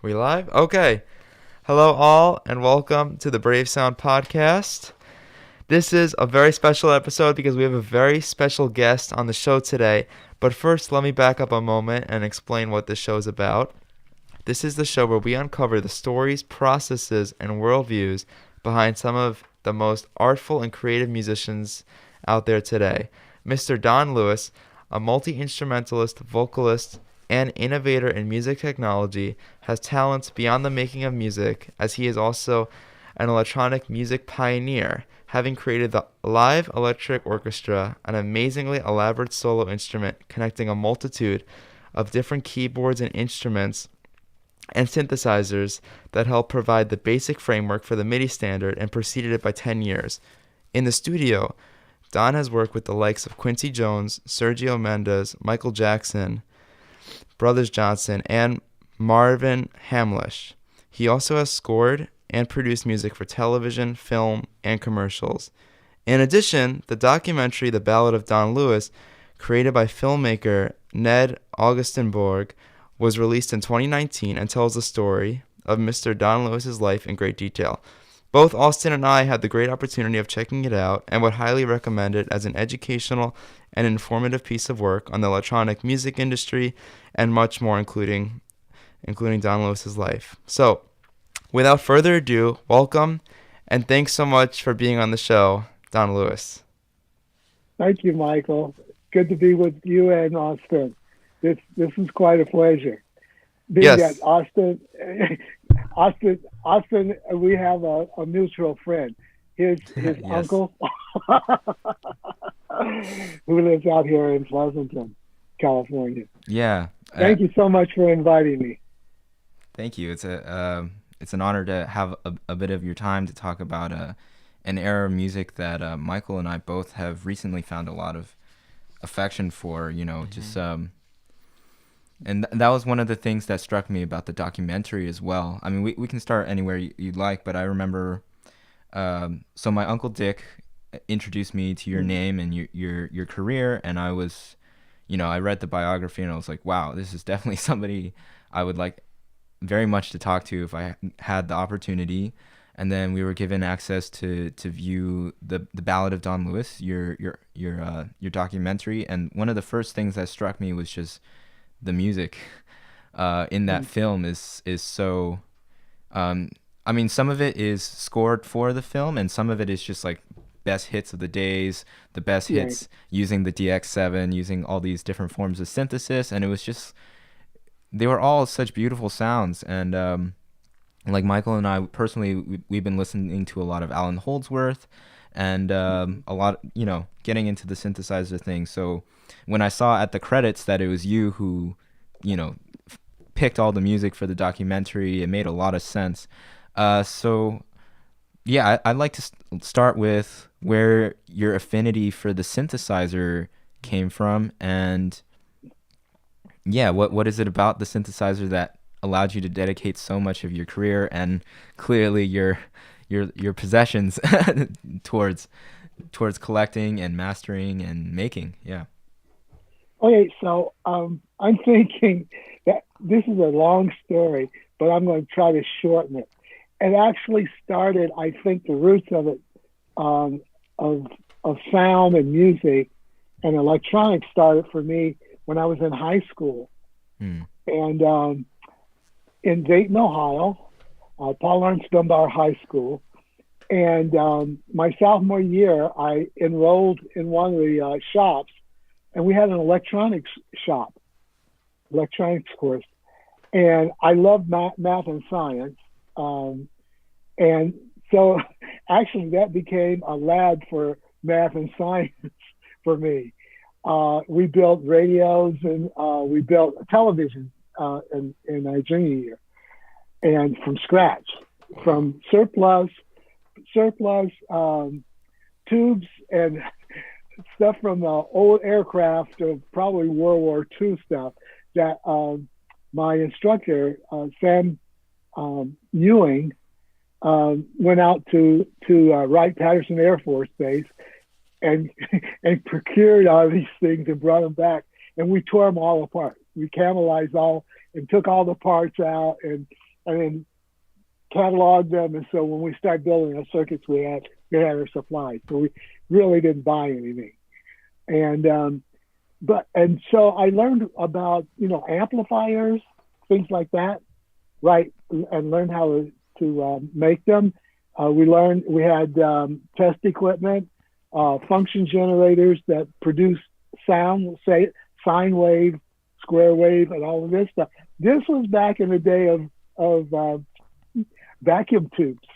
We live? Okay. Hello, all, and welcome to the Brave Sound Podcast. This is a very special episode because we have a very special guest on the show today. But first, let me back up a moment and explain what this show is about. This is the show where we uncover the stories, processes, and worldviews behind some of the most artful and creative musicians out there today. Mr. Don Lewis, a multi-instrumentalist, vocalist, and innovator in music technology, has talents beyond the making of music, as he is also an electronic music pioneer, having created the Live Electric Orchestra, an amazingly elaborate solo instrument connecting a multitude of different keyboards and instruments and synthesizers that help provide the basic framework for the MIDI standard and preceded it by 10 years. In the studio, Don has worked with the likes of Quincy Jones, Sergio Mendes, Michael Jackson, Brothers Johnson, and Marvin Hamlisch. He also has scored and produced music for television, film, and commercials. In addition, the documentary The Ballad of Don Lewis, created by filmmaker Ned Augustenborg, was released in 2019 and tells the story of Mr. Don Lewis's life in great detail. Both Austin and I had the great opportunity of checking it out and would highly recommend it as an educational and informative piece of work on the electronic music industry and much more, including Don Lewis's life. So, without further ado, welcome and thanks so much for being on the show, Don Lewis. Thank you, Michael. Good to be with you and Austin. This is quite a pleasure. Being Yes. at Austin, we have a mutual friend. His Yes. uncle, who lives out here in Pleasanton, California. Yeah. Thank you so much for inviting me. Thank you. It's an honor to have a bit of your time to talk about an era of music that Michael and I both have recently found a lot of affection for. Just and that was one of the things that struck me about the documentary as well. I mean, we can start anywhere you'd like, but I remember. So my uncle Dick introduced me to your name and your career, and I was, I read the biography and I was like, wow, this is definitely somebody I would like very much to talk to if I had the opportunity. And then we were given access to view the Ballad of Don Lewis, your documentary, and one of the first things that struck me was just the music in that film is so. I mean, some of it is scored for the film, and some of it is just like best hits of the days, the best hits using the DX7, using all these different forms of synthesis, and it was just, they were all such beautiful sounds. And like Michael and I personally, we've been listening to a lot of Alan Holdsworth, and a lot, getting into the synthesizer thing. So when I saw at the credits that it was you who, picked all the music for the documentary, it made a lot of sense. So, yeah, I'd like to start with where your affinity for the synthesizer came from, and yeah, what is it about the synthesizer that allowed you to dedicate so much of your career and clearly your possessions towards collecting and mastering and making? Yeah. Okay, so I'm thinking that this is a long story, but I'm going to try to shorten it. It actually started, I think, the roots of it, of sound and music and electronics started for me when I was in high school. And in Dayton, Ohio, Paul Laurence Dunbar High School. And my sophomore year, I enrolled in one of the shops, and we had an electronics course. And I loved math and science. And so actually that became a lab for math and science for me. We built radios and we built a television in our junior year, and from scratch, from surplus tubes and stuff from the old aircraft of probably World War II stuff that my instructor, Sam Ewing, went out to Wright-Patterson Air Force Base and procured all these things and brought them back, and we tore them all apart. We camelized all and took all the parts out and and then catalog them. And so when we start building our circuits, we had our supplies. So we really didn't buy anything. And and so I learned about, amplifiers, things like that, right? And learned how to make them. We had test equipment, function generators that produce sound, say sine wave, square wave, and all of this stuff. This was back in the day of vacuum tubes.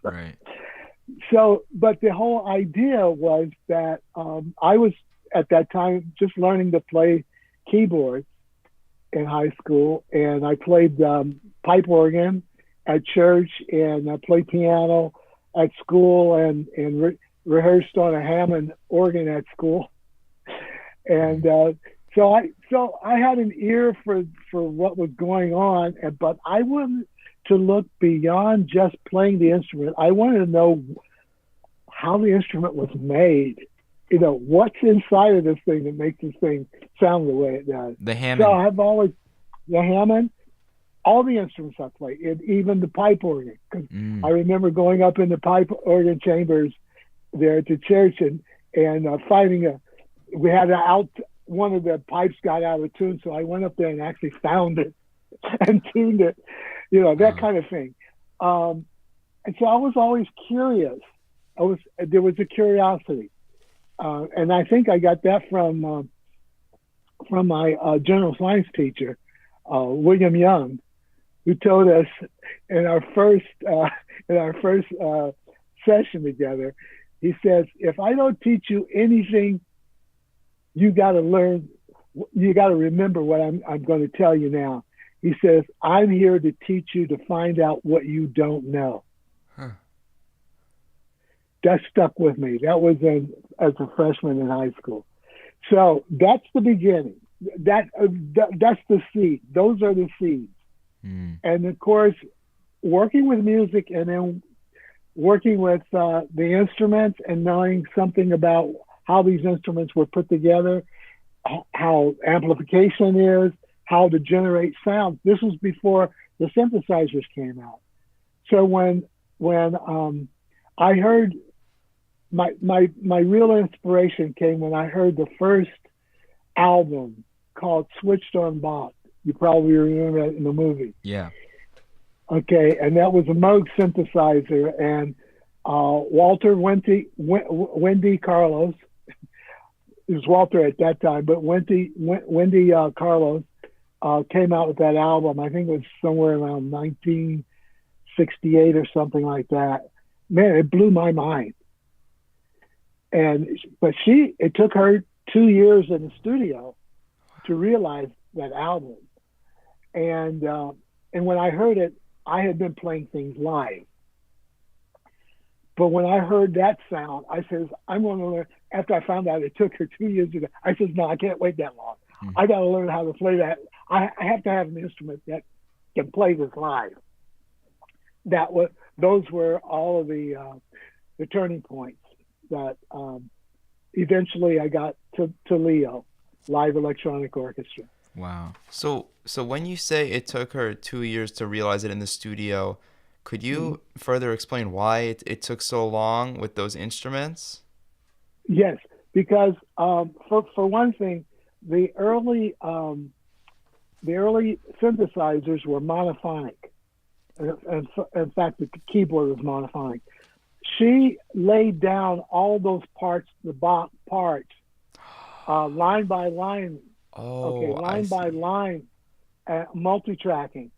Right. So, but the whole idea was that I was at that time just learning to play keyboards in high school, and I played pipe organ at church, and I played piano at school, and rehearsed on a Hammond organ at school. And so I had an ear for what was going on, but I wanted to look beyond just playing the instrument. I wanted to know how the instrument was made. What's inside of this thing that makes this thing sound the way it does. The Hammond. So I've always, the Hammond, all the instruments I play, even the pipe organ. Because I remember going up in the pipe organ chambers there at the church and finding we had one of the pipes got out of tune, so I went up there and actually found it and tuned it, that kind of thing. And so I was always curious. There was a curiosity. And I think I got that from my general science teacher, William Young, who told us in our first session together. He says, "If I don't teach you anything, you got to learn. You got to remember what I'm going to tell you now." He says, "I'm here to teach you to find out what you don't know." Huh. That stuck with me. That was as a freshman in high school. So that's the beginning. That's the seed. Those are the seeds. And of course, working with music and then working with the instruments and knowing something about how these instruments were put together, how amplification is, how to generate sound. This was before the synthesizers came out. So when I heard my real inspiration came when I heard the first album called Switched on Bach. You probably remember that in the movie. Yeah. Okay, and that was a Moog synthesizer, and Walter Wendy Carlos. It was Walter at that time, but Wendy Carlos came out with that album. I think it was somewhere around 1968 or something like that. Man, it blew my mind. But it took her 2 years in the studio to realize that album. And when I heard it, I had been playing things live. But when I heard that sound, I says, I'm going to learn. After I found out it took her 2 years to, I says, no, I can't wait that long. I got to learn how to play that. I have to have an instrument that can play this live. Those were all of the turning points that eventually I got to Leo, Live Electronic Orchestra. Wow. So when you say it took her 2 years to realize it in the studio, could you further explain why it took so long with those instruments? Yes, because for one thing, the early synthesizers were monophonic. In fact, the keyboard was monophonic. She laid down all those parts, the Bach parts, line by line. By line, multi-tracking.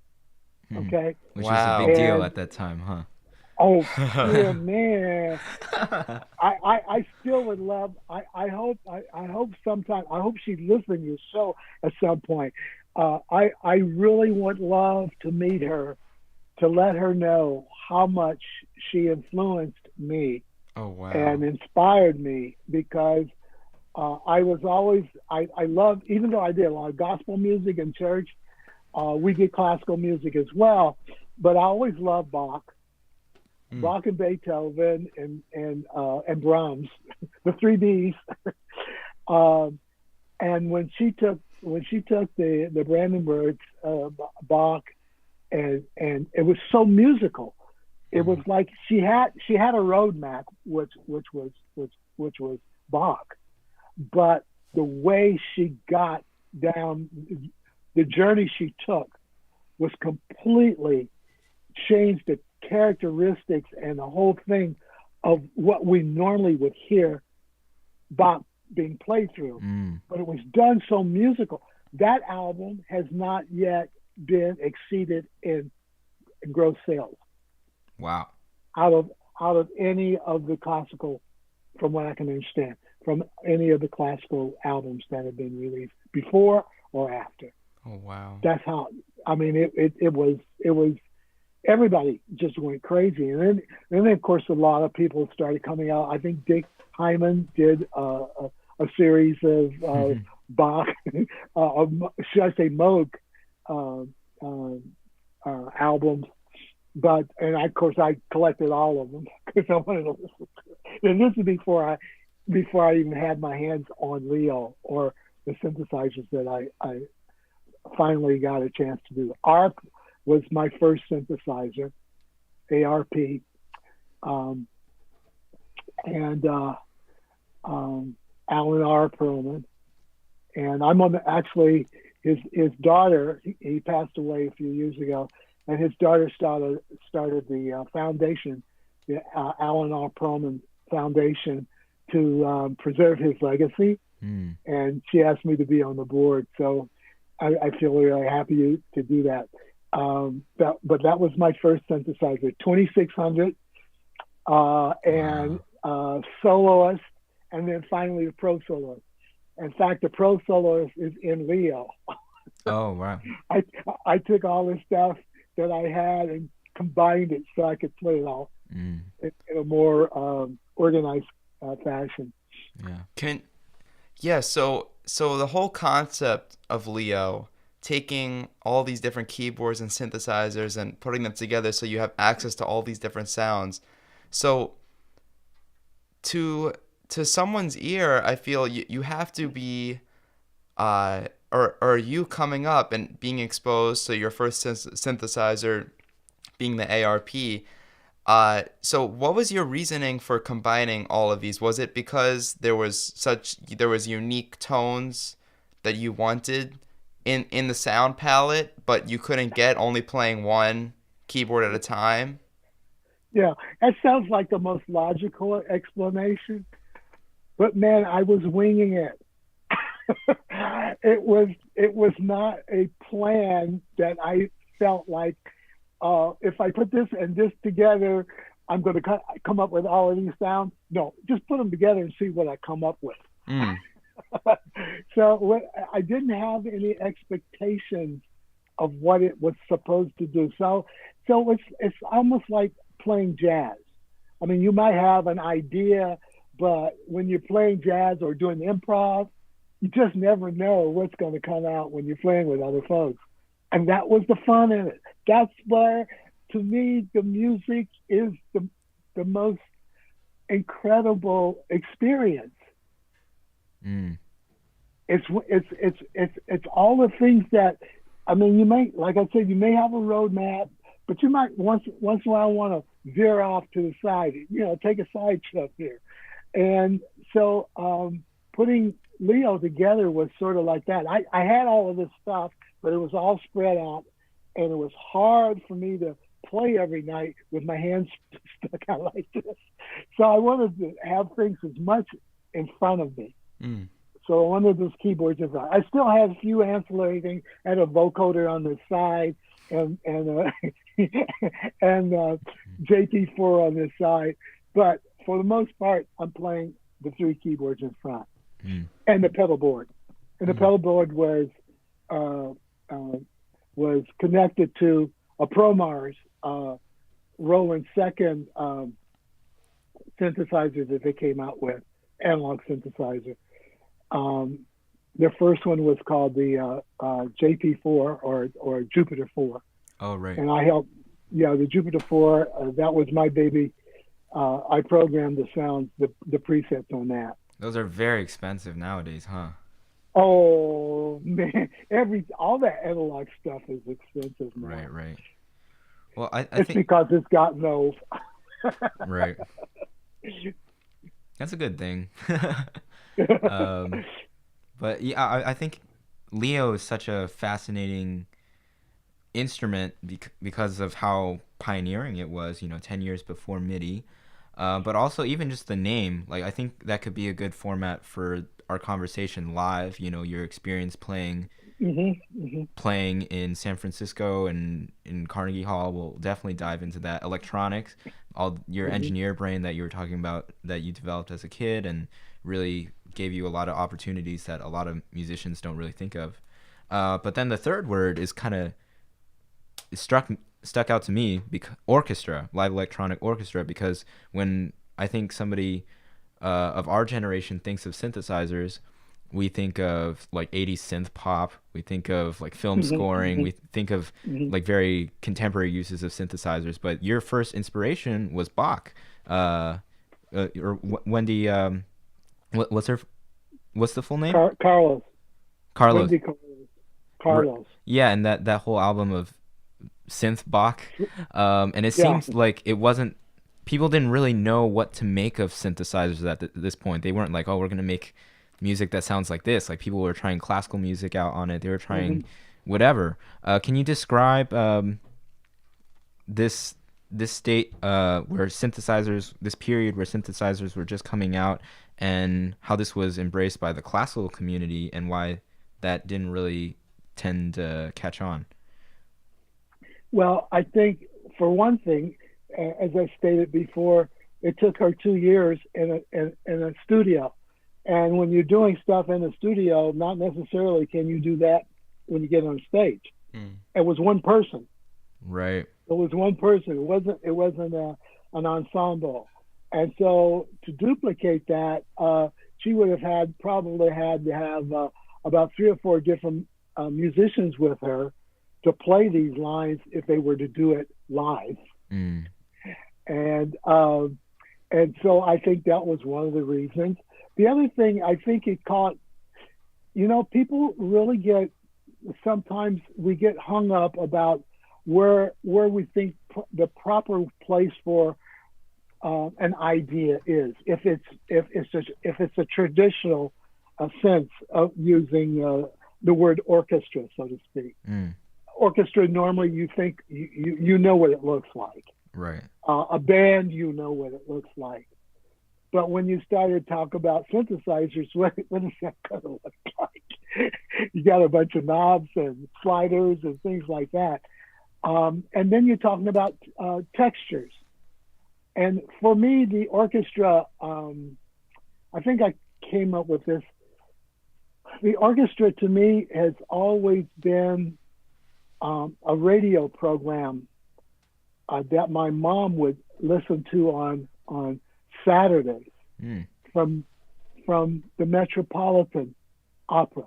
Okay. Which is a big deal at that time, huh? Oh, yeah, man. I still would love. I hope sometime. I hope she's listening to the show at some point. I really would love to meet her, to let her know how much she influenced me. Oh, wow. And inspired me, because I was always, I loved, even though I did a lot of gospel music in church, we did classical music as well, but I always loved Bach. Bach and Beethoven and Brahms, the three Bs. And when she took the Brandenburgs, Bach and it was so musical. It was like she had a roadmap, which was Bach, but the way she got down, the journey she took was completely changed the characteristics and the whole thing of what we normally would hear Bach being played through. But it was done so musical. That album has not yet been exceeded in gross sales. Wow. Out of any of the classical, from what I can understand, from any of the classical albums that have been released before or after. Oh wow. That's how, I mean, it was everybody just went crazy. And then of course a lot of people started coming out. I think Dick Hyman did a series of Bach, should I say Moog albums. And of course I collected all of them because I wanted to listen to it. And this is before I even had my hands on Leo or the synthesizers that I finally got a chance to do. ARP was my first synthesizer, ARP, and Alan R. Perlman. And I'm on actually his daughter. He passed away a few years ago, and his daughter started the foundation, the Alan R. Perlman Foundation, to preserve his legacy. And she asked me to be on the board, so I feel really happy to do that. But that was my first synthesizer, 2600, and soloist, and then finally the pro soloist. In fact, the pro soloist is in Leo. Oh wow! I took all the stuff that I had and combined it so I could play it all in a more organized fashion. Yeah. So the whole concept of Leo, taking all these different keyboards and synthesizers and putting them together so you have access to all these different sounds. So to someone's ear, I feel you have to be, or you coming up and being exposed to your first synthesizer being the ARP. So what was your reasoning for combining all of these? Was it because there was unique tones that you wanted in the sound palette, but you couldn't get only playing one keyboard at a time? Yeah, that sounds like the most logical explanation. But man, I was winging it. It was not a plan that I felt like, if I put this and this together, I'm going to come up with all of these sounds. No, just put them together and see what I come up with. So I didn't have any expectations of what it was supposed to do. So it's almost like playing jazz. I mean, you might have an idea, but when you're playing jazz or doing improv, you just never know what's going to come out when you're playing with other folks. And that was the fun in it. That's where, to me, the music is the most incredible experience. It's all the things that, I mean, you may, like I said, you may have a roadmap, but you might once in a while want to veer off to the side, take a side step here. And so putting Leo together was sort of like that. I had all of this stuff, but it was all spread out, and it was hard for me to play every night with my hands stuck out like this. So I wanted to have things as much in front of me. So I wanted those keyboards in front. I still had a few ancillary things. I had a vocoder on the side and JP4 on this side, but for the most part, I'm playing the three keyboards in front and the pedal board. And the pedal board was connected to a ProMars Roland second synthesizer that they came out with, analog synthesizer. Their first one was called the JP4 or Jupiter 4. Oh, right. And I helped, the Jupiter 4, that was my baby. I programmed the sounds, the presets on that. Those are very expensive nowadays, huh? Oh man, all that analog stuff is expensive now. Right. Well, I It's think because it's gotten old. right. That's a good thing. um, but yeah, I think Leo is such a fascinating instrument because of how pioneering it was, 10 years before MIDI. But also even just the name, like I think that could be a good format for our conversation live, your experience Hmm. Hmm. playing in San Francisco and in Carnegie Hall. We'll definitely dive into that. Electronics, all your Hmm. engineer brain that you were talking about that you developed as a kid and really gave you a lot of opportunities that a lot of musicians don't really think of. But then the third word is kind of stuck out to me, because orchestra, live electronic orchestra, because when I think somebody of our generation thinks of synthesizers, we think of like 80s synth pop, we think of like film scoring, Hmm. we think of Hmm. like very contemporary uses of synthesizers. But your first inspiration was Bach, or Wendy. What's her? What's the full name? Carlos, Carlos. Wendy Carlos. Yeah, and that whole album of synth Bach, and it Yeah. seems like it wasn't. People didn't really know what to make of synthesizers at this point. They weren't like, oh, we're gonna make music that sounds like this. Like people were trying classical music out on it. They were Hmm. trying whatever. Can you describe this this state where synthesizers, this period where synthesizers were just coming out, and how this was embraced by the classical community, and why that didn't really tend to catch on? Well, I think for one thing, as I stated before, it took her 2 years in a studio. And when you're doing stuff in a studio, not necessarily can you do that when you get on stage. Mm. It was one person. Right. It was one person. It wasn't an ensemble. And so to duplicate that, she would have probably had to have about 3 or 4 different musicians with her to play these lines if they were to do it live. Mm. And so I think that was one of the reasons. The other thing, I think it caught, people really sometimes we get hung up about where we think the proper place for an idea is. If it's a traditional sense of using the word orchestra, so to speak. Mm. Orchestra, normally you think you know what it looks like. Right. A band, you know what it looks like. But when you started to talk about synthesizers, what is that going to look like? You got a bunch of knobs and sliders and things like that. And then you're talking about textures. And for me, the orchestra, I think I came up with this. The orchestra to me has always been a radio program that my mom would listen to on Saturdays from the Metropolitan Opera.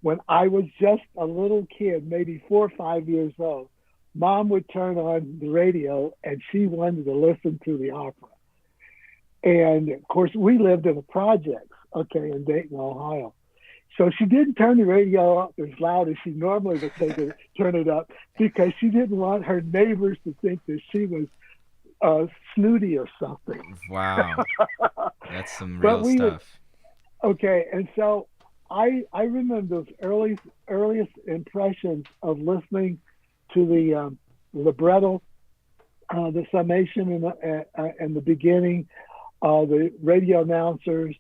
When I was just a little kid, maybe 4 or 5 years old, Mom would turn on the radio and she wanted to listen to the opera. And of course, we lived in the projects, in Dayton, Ohio. So she didn't turn the radio up as loud as she normally would turn it up, because she didn't want her neighbors to think that she was snooty or something. Wow. That's some real stuff. And so I remember those earliest impressions of listening to the libretto, the summation and the beginning, the radio announcers.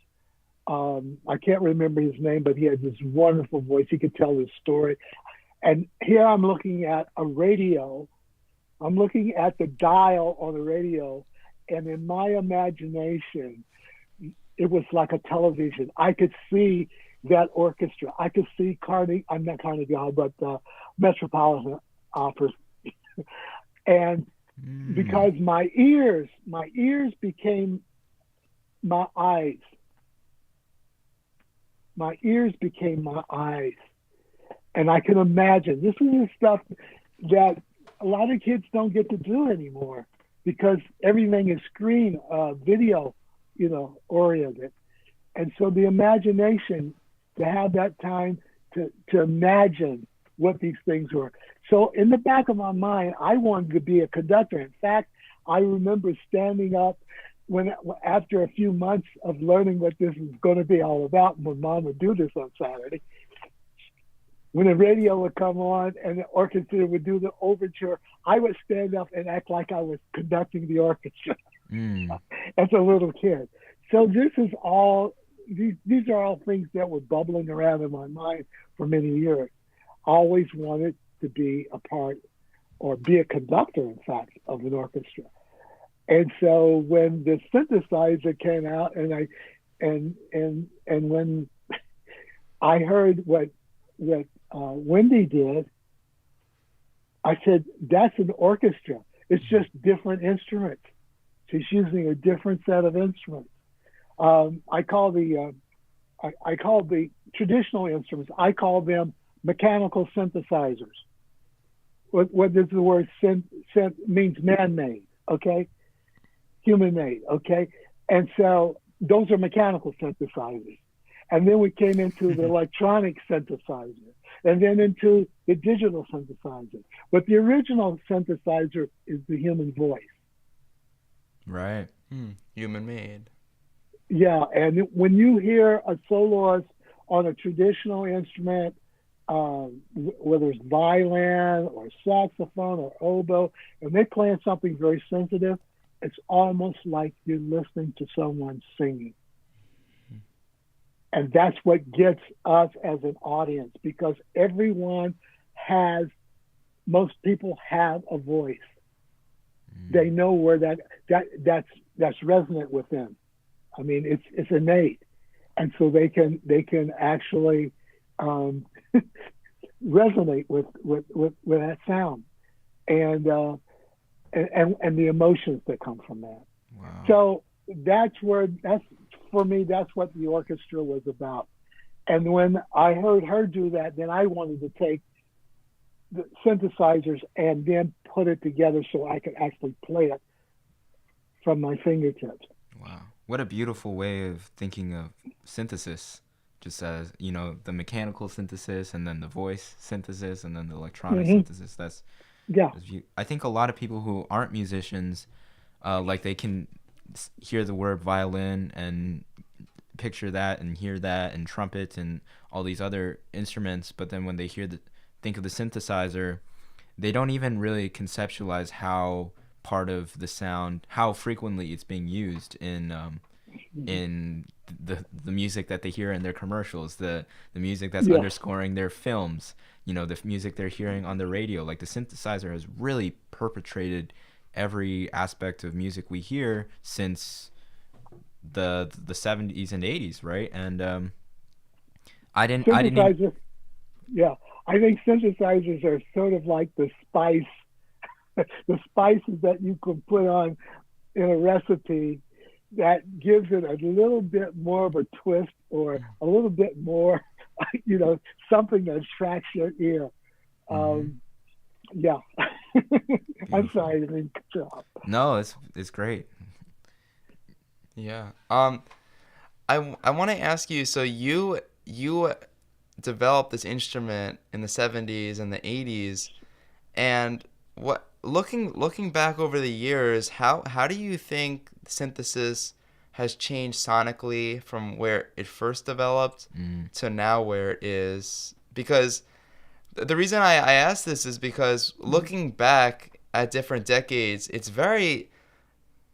I can't remember his name, but he had this wonderful voice. He could tell his story. And here I'm looking at a radio. I'm looking at the dial on the radio, and in my imagination, it was like a television. I could see that orchestra. I could see not Carnegie Hall, but Metropolitan Opera. And because my ears became my eyes. My ears became my eyes. And I can imagine, this is the stuff that a lot of kids don't get to do anymore, because everything is screen, video, oriented. And so the imagination, to have that time to imagine what these things were. So in the back of my mind, I wanted to be a conductor. In fact, I remember standing up after a few months of learning what this was going to be all about, when Mom would do this on Saturday, when the radio would come on and the orchestra would do the overture, I would stand up and act like I was conducting the orchestra as a little kid. So this is all, these are all things that were bubbling around in my mind for many years. I always wanted to be a part, or be a conductor, in fact, of an orchestra. And so when the synthesizer came out, and when I heard what Wendy did, I said, that's an orchestra. It's just different instruments. She's using a different set of instruments. I call the traditional instruments, I call them mechanical synthesizers. What does the word synth means? Man-made, okay? Human-made, okay? And so those are mechanical synthesizers. And then we came into the electronic synthesizer, and then into the digital synthesizer. But the original synthesizer is the human voice. Right. Human-made. Yeah, and when you hear a soloist on a traditional instrument, whether it's violin or saxophone or oboe, and they're playing something very sensitive, it's almost like you're listening to someone singing. And that's what gets us as an audience, because most people have a voice. They know where that's resonant with them. I mean, it's innate, and so they can actually resonate with that sound, and the emotions that come from that. Wow. So that's for me, that's what the orchestra was about. And when I heard her do that, then I wanted to take the synthesizers and then put it together so I could actually play it from my fingertips. Wow. What a beautiful way of thinking of synthesis, just as, the mechanical synthesis, and then the voice synthesis, and then the electronic synthesis. I think a lot of people who aren't musicians, they can hear the word violin and picture that and hear that, and trumpet and all these other instruments, but then when they think of the synthesizer, they don't even really conceptualize how part of the sound, how frequently it's being used in the music that they hear in their commercials, the music that's underscoring their films, the music they're hearing on the radio. Like, the synthesizer has really perpetrated every aspect of music we hear since the 70s and 80s, right? And I think synthesizers are sort of like the spices that you can put on in a recipe that gives it a little bit more of a twist, or a little bit more, something that attracts your ear. Yeah. I'm sorry, I didn't cut you off. No, it's great. Yeah. I want to ask you, so you developed this instrument in the 70s and the 80s, and looking back over the years, how do you think synthesis has changed sonically from where it first developed to now where it is? Because the reason I ask this is because looking back at different decades, a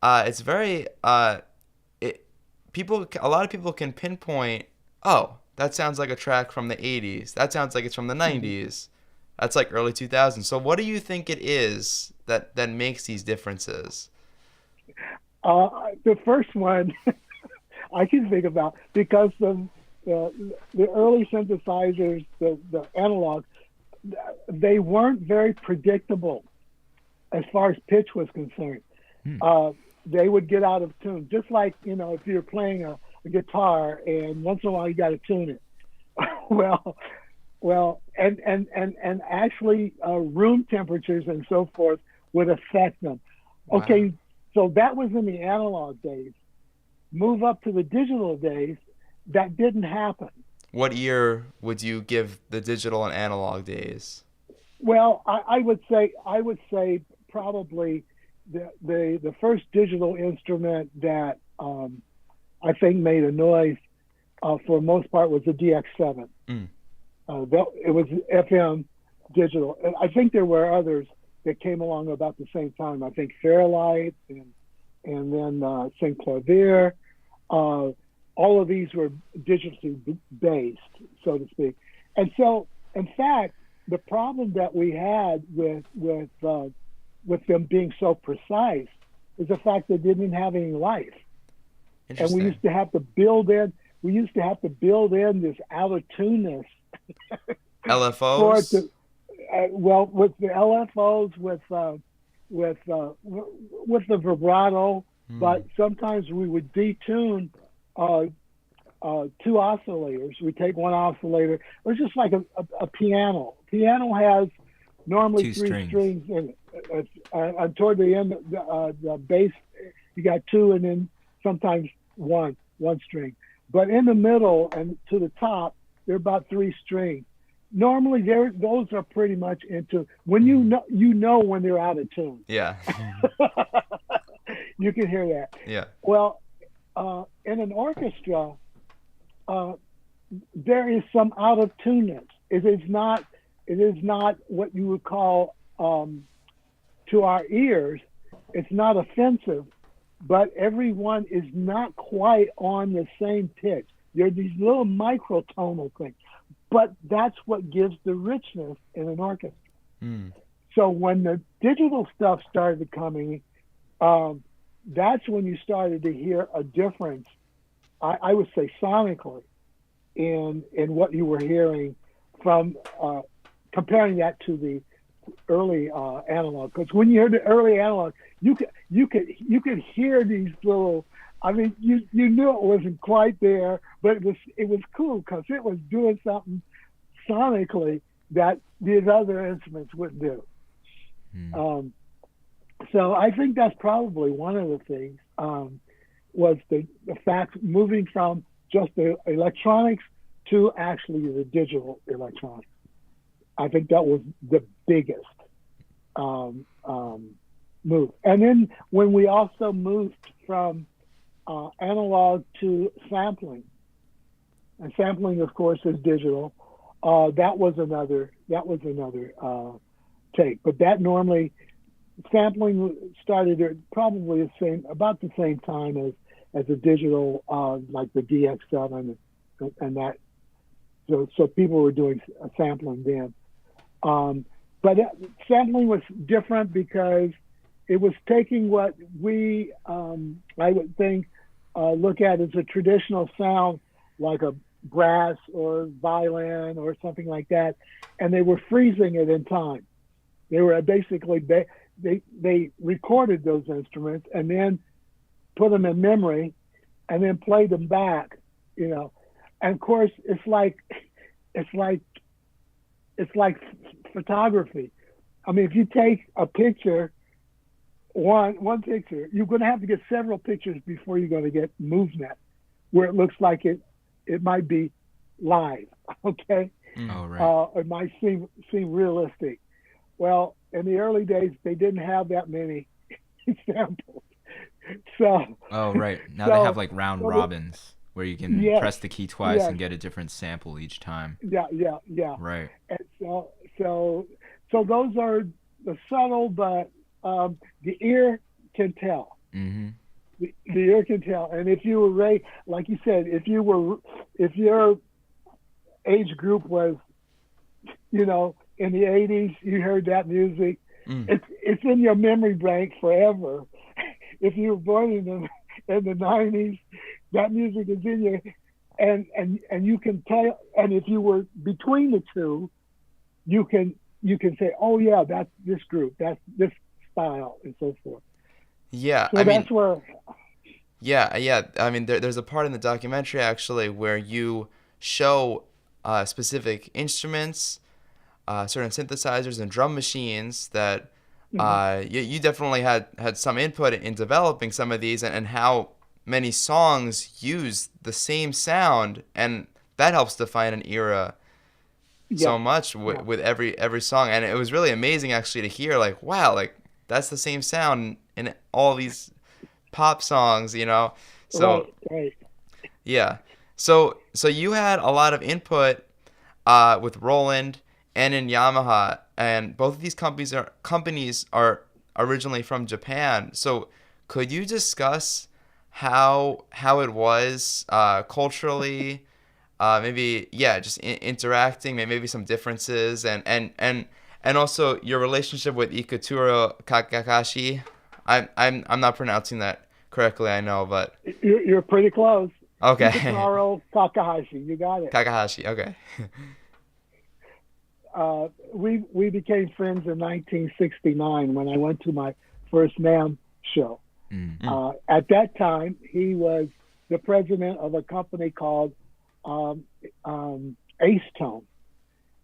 lot of people can pinpoint, oh, that sounds like a track from the 80s. That sounds like it's from the 90s. That's like early 2000s. So what do you think it is that makes these differences? The first one I can think about, because the early synthesizers, the analog, they weren't very predictable as far as pitch was concerned. They would get out of tune, just like, if you're playing a guitar and once in a while you got to tune it. well, and actually room temperatures and so forth would affect them. Wow. Okay, so that was in the analog days. Move up to the digital days, that didn't happen. What year would you give the digital and analog days? Well, I would say probably the first digital instrument that I think made a noise for the most part was the DX7. Mm. It was FM digital. And I think there were others that came along about the same time. I think Fairlight and then St. Clavier. All of these were digitally based, so to speak. And so, in fact, the problem that we had with them being so precise is the fact that they didn't have any life. And we used to have to build in this out of tuneness. LFOs. Well, with the LFOs, with the vibrato, but sometimes we would detune two oscillators. We take one oscillator. It was just like a piano. Piano has normally three strings in it. And toward the end, the bass, you got two, and then sometimes one string. But in the middle and to the top, they're about three strings. Normally, those are pretty much into when you know when they're out of tune. Yeah. You can hear that. Yeah. Well, in an orchestra, there is some out of tuneness. It is not what you would call to our ears. It's not offensive, but everyone is not quite on the same pitch. There are these little microtonal things, but that's what gives the richness in an orchestra. Mm. So when the digital stuff started coming, that's when you started to hear a difference, I would say sonically, in what you were hearing from comparing that to the early analog. Because when you heard the early analog, you could hear these little. I mean, you knew it wasn't quite there, but it was cool because it was doing something sonically that these other instruments wouldn't do. Mm. So I think that's probably one of the things was the fact moving from just the electronics to actually the digital electronics. I think that was the biggest move. And then when we also moved from analog to sampling, and sampling, of course, is digital. That was another take. But that normally sampling started at probably about the same time as the digital, like the DX7 and that. So people were doing sampling then. But sampling was different because it was taking what we, I would think, look at as a traditional sound, like a brass or violin or something like that, and they were freezing it in time. They were basically, they recorded those instruments and then put them in memory and then played them back, And of course, it's like photography. I mean, if you take a picture, one picture, you're going to have to get several pictures before you're going to get movement where it looks like it might be live, okay? Oh, right. It might seem realistic. Well, in the early days, they didn't have that many samples. So. Oh, right. Now they have like round robins where you can press the key twice and get a different sample each time. Yeah. Right. And so those are the subtle, but the ear can tell. Mm-hmm. The ear can tell. And if you were like you said, if your age group was, in the 80s, you heard that music. It's in your memory bank forever. If you were born in the 90s, that music is in your, and you can tell. And if you were between the two, you can say, oh yeah, that's this group, that's this style, and so forth. Yeah, so that's where. Yeah. I mean, there's a part in the documentary actually where you show specific instruments, certain synthesizers and drum machines that you definitely had some input in developing some of these, and how many songs use the same sound, and that helps define an era so much with every song. And it was really amazing actually to hear, like, wow, like that's the same sound in all these pop songs, you know. So Right. yeah. So you had a lot of input with Roland and in Yamaha, and both of these companies are originally from Japan. So could you discuss how it was culturally, maybe just interacting, maybe some differences, and also your relationship with Ikutaro Kakehashi. I'm not pronouncing that correctly, I know, but You're pretty close. okay. Ikutaro Kakehashi, you got it. Kakehashi, okay. We became friends in 1969 when I went to my first NAMM show. At that time, he was the president of a company called Ace Tone,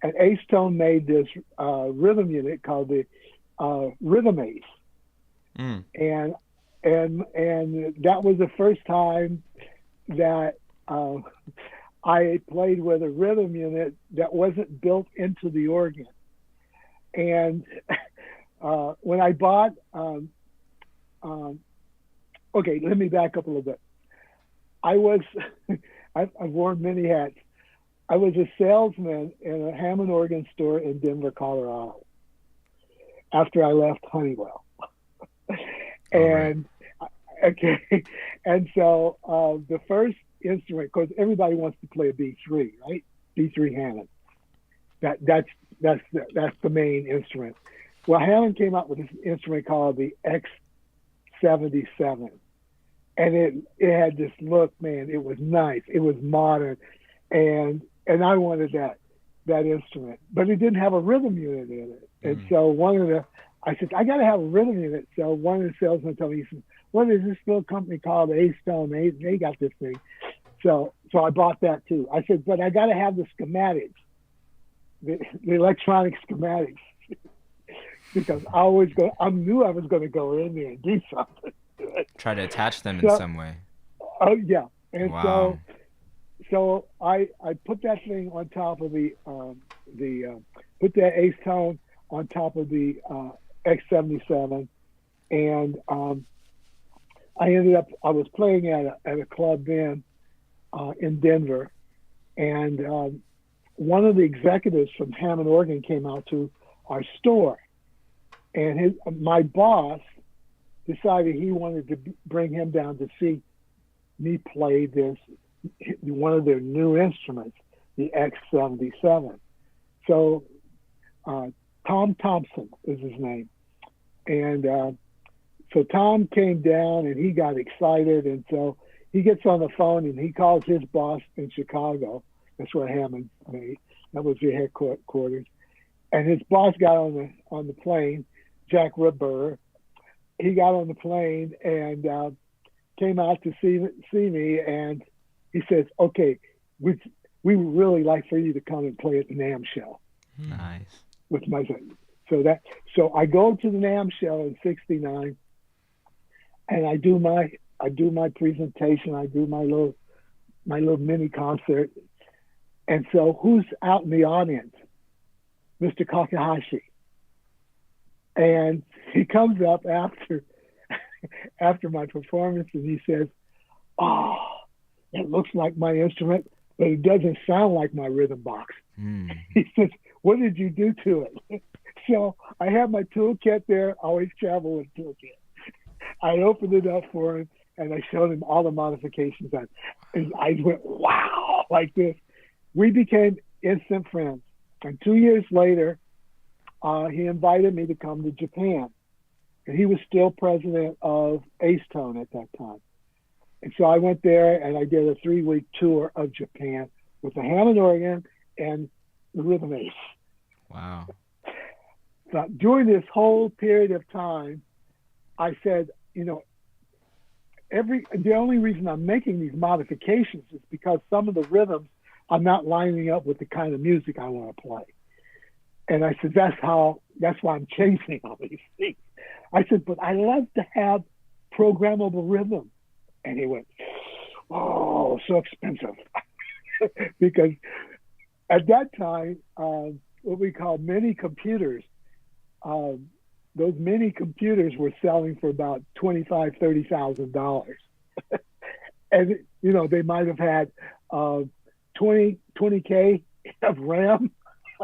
and Ace Tone made this rhythm unit called the Rhythm Ace, and that was the first time that I played with a rhythm unit that wasn't built into the organ. And when I bought, okay, let me back up a little bit. I've worn many hats. I was a salesman in a Hammond organ store in Denver, Colorado, after I left Honeywell. And okay, and so the first instrument, because everybody wants to play a B3, right? B3 Hammond. That's the main instrument. Well, Hammond came out with this instrument called the X77, and it had this look, man. It was nice. It was modern, and I wanted that instrument, but it didn't have a rhythm unit in it. And so I said, I got to have a rhythm unit. So one of the salesmen told me, he said, what is this little company called Ace Tone? They got this thing. So I bought that too. I said, but I got to have the schematics, the electronic schematics, because I knew I was going to go in there and do something. Try to attach them in some way. Oh yeah, and wow. so I put that thing on top of put that Ace Tone on top of the X77, and I was playing at a club then in Denver, and one of the executives from Hammond Organ came out to our store, and my boss decided he wanted to bring him down to see me play one of their new instruments, the X77. So Tom Thompson is his name, and so Tom came down and he got excited, and so he gets on the phone and he calls his boss in Chicago. That's where Hammond made. That was their headquarters. And his boss got on the plane, Jack Ribber. He got on the plane and came out to see me, and he says, "Okay, we would really like for you to come and play at the NAMM show." Nice. With my son. So I go to the NAMM show in '69, and I do my presentation. I do my little mini concert. And so who's out in the audience? Mr. Kakehashi. And he comes up after my performance and he says, "Oh, it looks like my instrument, but it doesn't sound like my rhythm box." He says, "What did you do to it?" So I have my toolkit there. I always travel with toolkit. I opened it up for him and I showed him all the modifications on it. And I went, wow, like this. We became instant friends. And 2 years later, he invited me to come to Japan. And he was still president of Ace Tone at that time. And so I went there and I did a 3-week tour of Japan with the Hammond organ and the Rhythm Ace. Wow. So during this whole period of time, I said, the only reason I'm making these modifications is because some of the rhythms are not lining up with the kind of music I want to play. And I said, that's why I'm changing all these things. I said, but I love to have programmable rhythm. And he went, "Oh, so expensive." because at that time, what we call mini computers, those mini computers were selling for about $25,000-$30,000. And, they might have had 20K of RAM.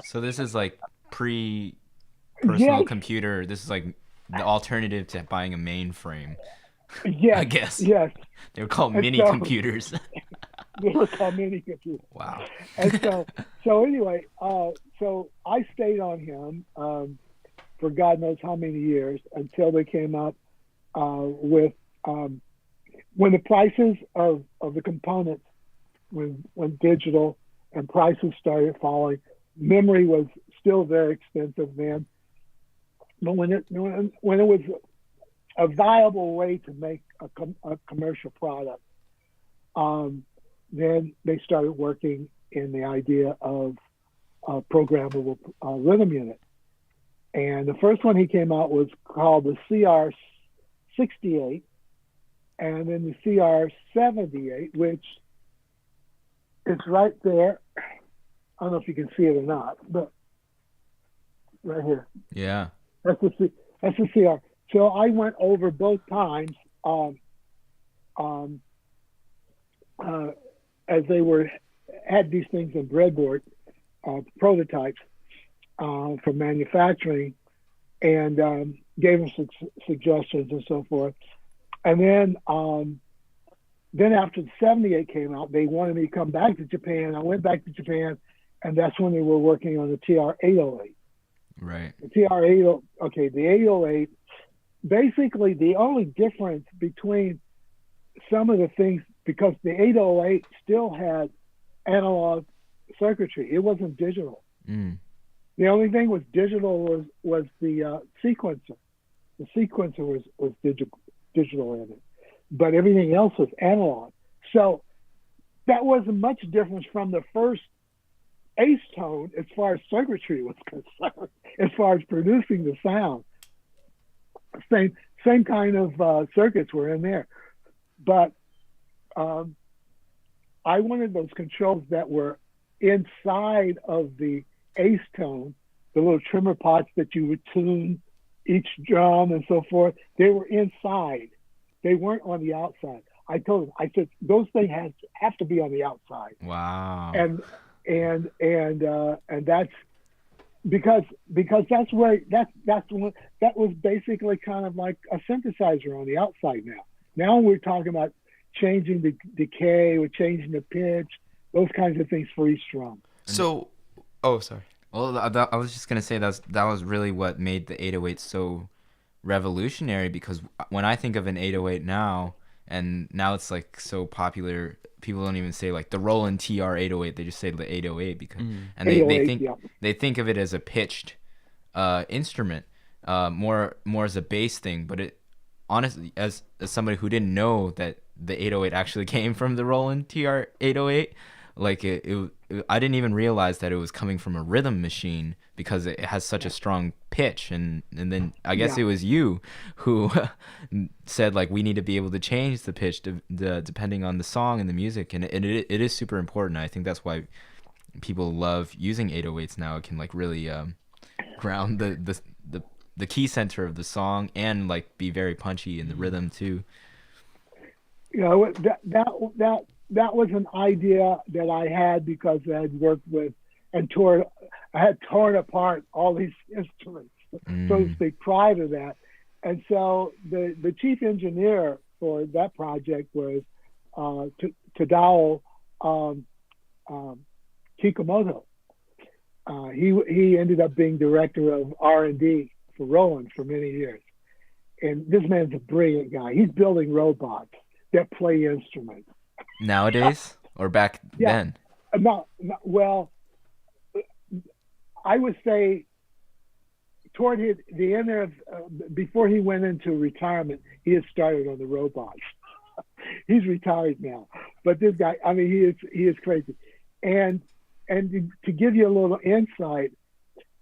So this is like pre-personal Yes, computer. This is like the alternative to buying a mainframe, I yes, guess. yes. They were called And mini so computers. they were called mini computers. Wow. And so anyway, so I stayed on him for God knows how many years until they came up with when the prices of the components when digital and prices started falling. Memory was still very expensive then, but when it was a viable way to make a commercial product, then they started working in the idea of a programmable rhythm unit. And the first one he came out was called the CR-68, and then the CR-78, which is right there. I don't know if you can see it or not, but right here. Yeah. That's the CR. So I went over both times as they had these things in breadboard prototypes for manufacturing, and gave them some suggestions and so forth. And then after the 78 came out, they wanted me to come back to Japan. I went back to Japan, and that's when they were working on the TR-808. Right. The TR-808, okay, the 808, basically the only difference between some of the things, because the 808 still had analog circuitry. It wasn't digital. Mm. The only thing was digital was the sequencer. The sequencer was digital in it, but everything else was analog. So that wasn't much difference from the first Ace Tone as far as circuitry was concerned, as far as producing the sound. Same kind of circuits were in there, but I wanted those controls that were inside of the Ace Tone, the little trimmer pots that you would tune each drum and so forth. They were inside. They weren't on the outside. I told them, I said, those things have to be on the outside. Wow. And that's because that's where that was basically kind of like a synthesizer on the outside now. Now we're talking about changing the decay, we're changing the pitch, those kinds of things for each drum. So, oh, sorry. Well, I was just gonna say that was really what made the 808 so revolutionary, because when I think of an 808 now, and now it's like so popular, people don't even say like the Roland TR-808, they just say the 808 because and they think of it as a pitched instrument, more as a bass thing, but it honestly, as somebody who didn't know that the 808 actually came from the Roland TR-808, like I didn't even realize that it was coming from a rhythm machine because it has such a strong pitch, and then I guess it was you who said like we need to be able to change the pitch depending on the song and the music, and it is super important. I think that's why people love using 808s now. It can like really ground the key center of the song and like be very punchy in the rhythm too. You know, that was an idea that I had because I had worked with and I had torn apart all these instruments, so to speak, prior to that. And so the chief engineer for that project was Tadao Kikumoto. He ended up being director of R&D for Roland for many years. And this man's a brilliant guy. He's building robots that play instruments. Nowadays or back then? Well, I would say toward the end of before he went into retirement, he had started on the robots. He's retired now, but this guy, I mean, he is crazy. And to give you a little insight,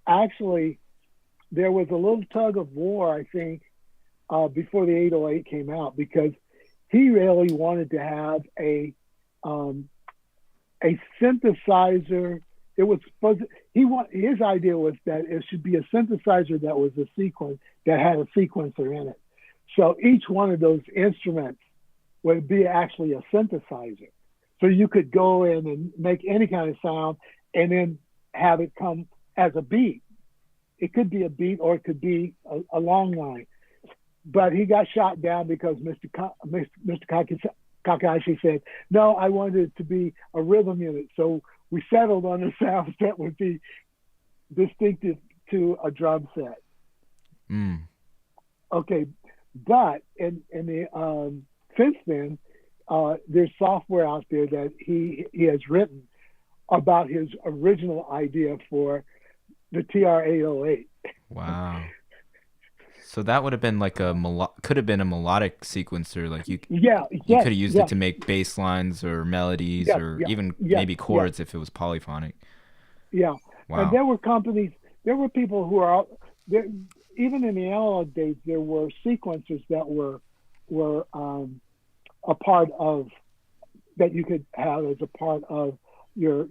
actually, there was a little tug of war, I think, before the 808 came out, because he really wanted to have a a synthesizer. It was supposed his idea was that it should be a synthesizer that was a sequence that had a sequencer in it. So each one of those instruments would be actually a synthesizer. So you could go in and make any kind of sound and then have it come as a beat. It could be a beat or it could be a long line. But he got shot down because Mr. Kakehashi said, no, I wanted it to be a rhythm unit. So we settled on the sounds that would be distinctive to a drum set. Mm. Okay, but in the since then, there's software out there that he has written about his original idea for the TR-808. Wow. So that would have been like could have been a melodic sequencer, like you could have used it to make bass lines or melodies even maybe chords if it was polyphonic. Yeah. Wow. And there were people who are out there, even in the analog days, there were sequencers that were a part of, that you could have as a part of your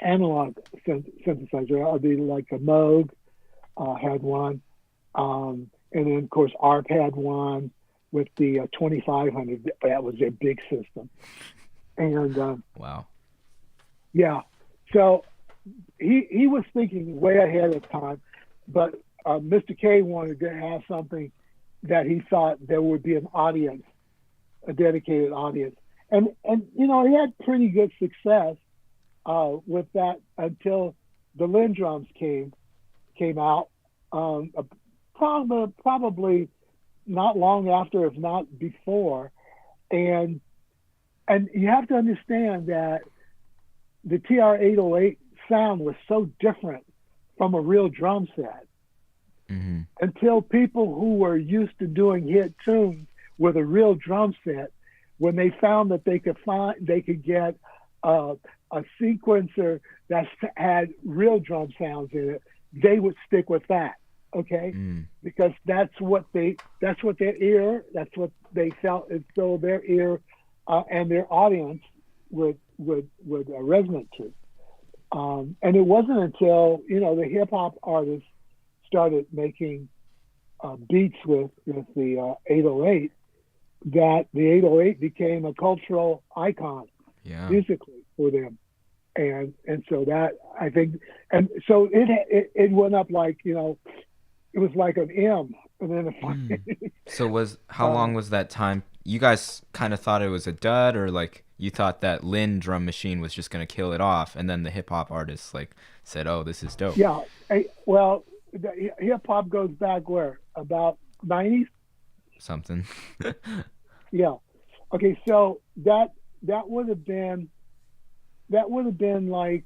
analog synthesizer. I'd be like a Moog had one. And then, of course, ARP had one with the 2500. That was their big system. And wow. Yeah. So he was thinking way ahead of time, but Mr. K wanted to have something that he thought there would be an audience, a dedicated audience. And he had pretty good success with that until the Linn drums came out. Probably not long after, if not before, and you have to understand that the TR-808 sound was so different from a real drum set until people who were used to doing hit tunes with a real drum set, when they found that they could get a sequencer that had real drum sounds in it, they would stick with that. Okay, because that's what they felt as though their ear and their audience would resonate to. And it wasn't until the hip hop artists started making beats with the 808 that the 808 became a cultural icon musically for them. And so that, I think, and so it went up like, it was like an M, and then So how long was that time? You guys kind of thought it was a dud, or like you thought that Linn drum machine was just gonna kill it off, and then the hip hop artists like said, "Oh, this is dope." Yeah, well, the hip hop goes back where, about 90s? Something. Yeah. Okay, so that would have been like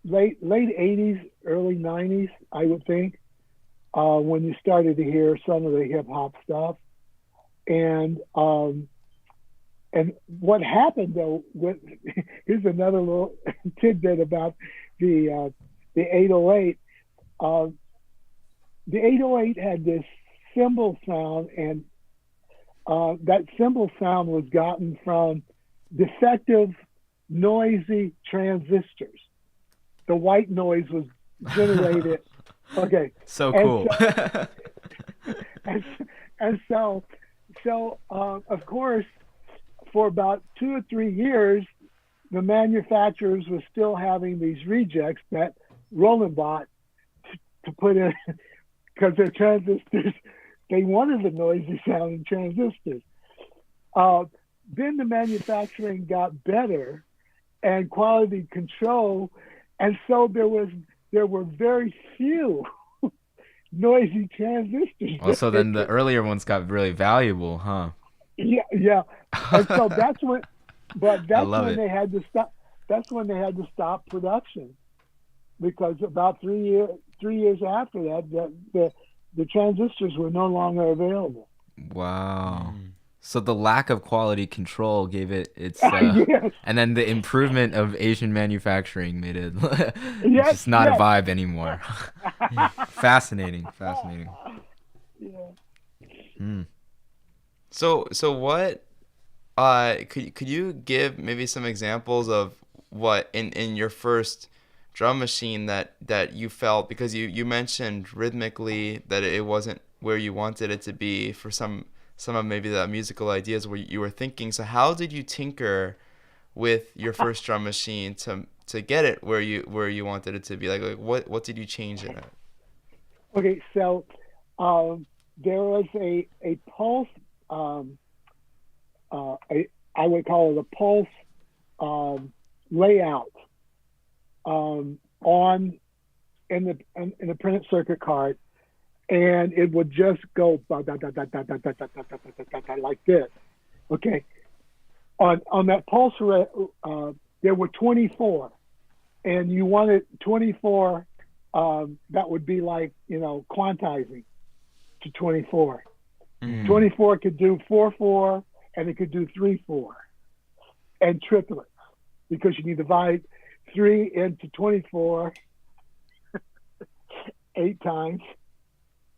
late 80s, early 90s, I would think, when you started to hear some of the hip hop stuff. And what happened though, here's another little tidbit about the 808. The 808 had this cymbal sound, and that cymbal sound was gotten from defective, noisy transistors. The white noise was generated. Okay. So cool. So of course, for about 2 or 3 years, the manufacturers were still having these rejects that Roland bought to put in, because their transistors, they wanted the noisy sounding transistors. Then the manufacturing got better and quality control, and so there were very few noisy transistors. Well, so then the earlier ones got really valuable, huh? Yeah. And so that's when they had to stop. That's when they had to stop production, because about 3 years after that, the transistors were no longer available. Wow. So the lack of quality control gave it its, yes. And then the improvement of Asian manufacturing made it Yes, just not yes. a vibe anymore. Fascinating. Yeah. So what Could you give maybe some examples of what in your first drum machine that you felt, because you mentioned rhythmically that it wasn't where you wanted it to be for some of maybe the musical ideas where you were thinking. So how did you tinker with your first drum machine to get it where you wanted it to be? Like what did you change in it? Okay, so there was a pulse. I would call it a pulse layout on in the printed circuit card, and it would just go like this. Okay, on that pulse there were 24, and you wanted 24. That would be like quantizing to 24. 24 could do 4/4, and it could do 3/4, and triplets, because you can divide 3 into 24 8 times.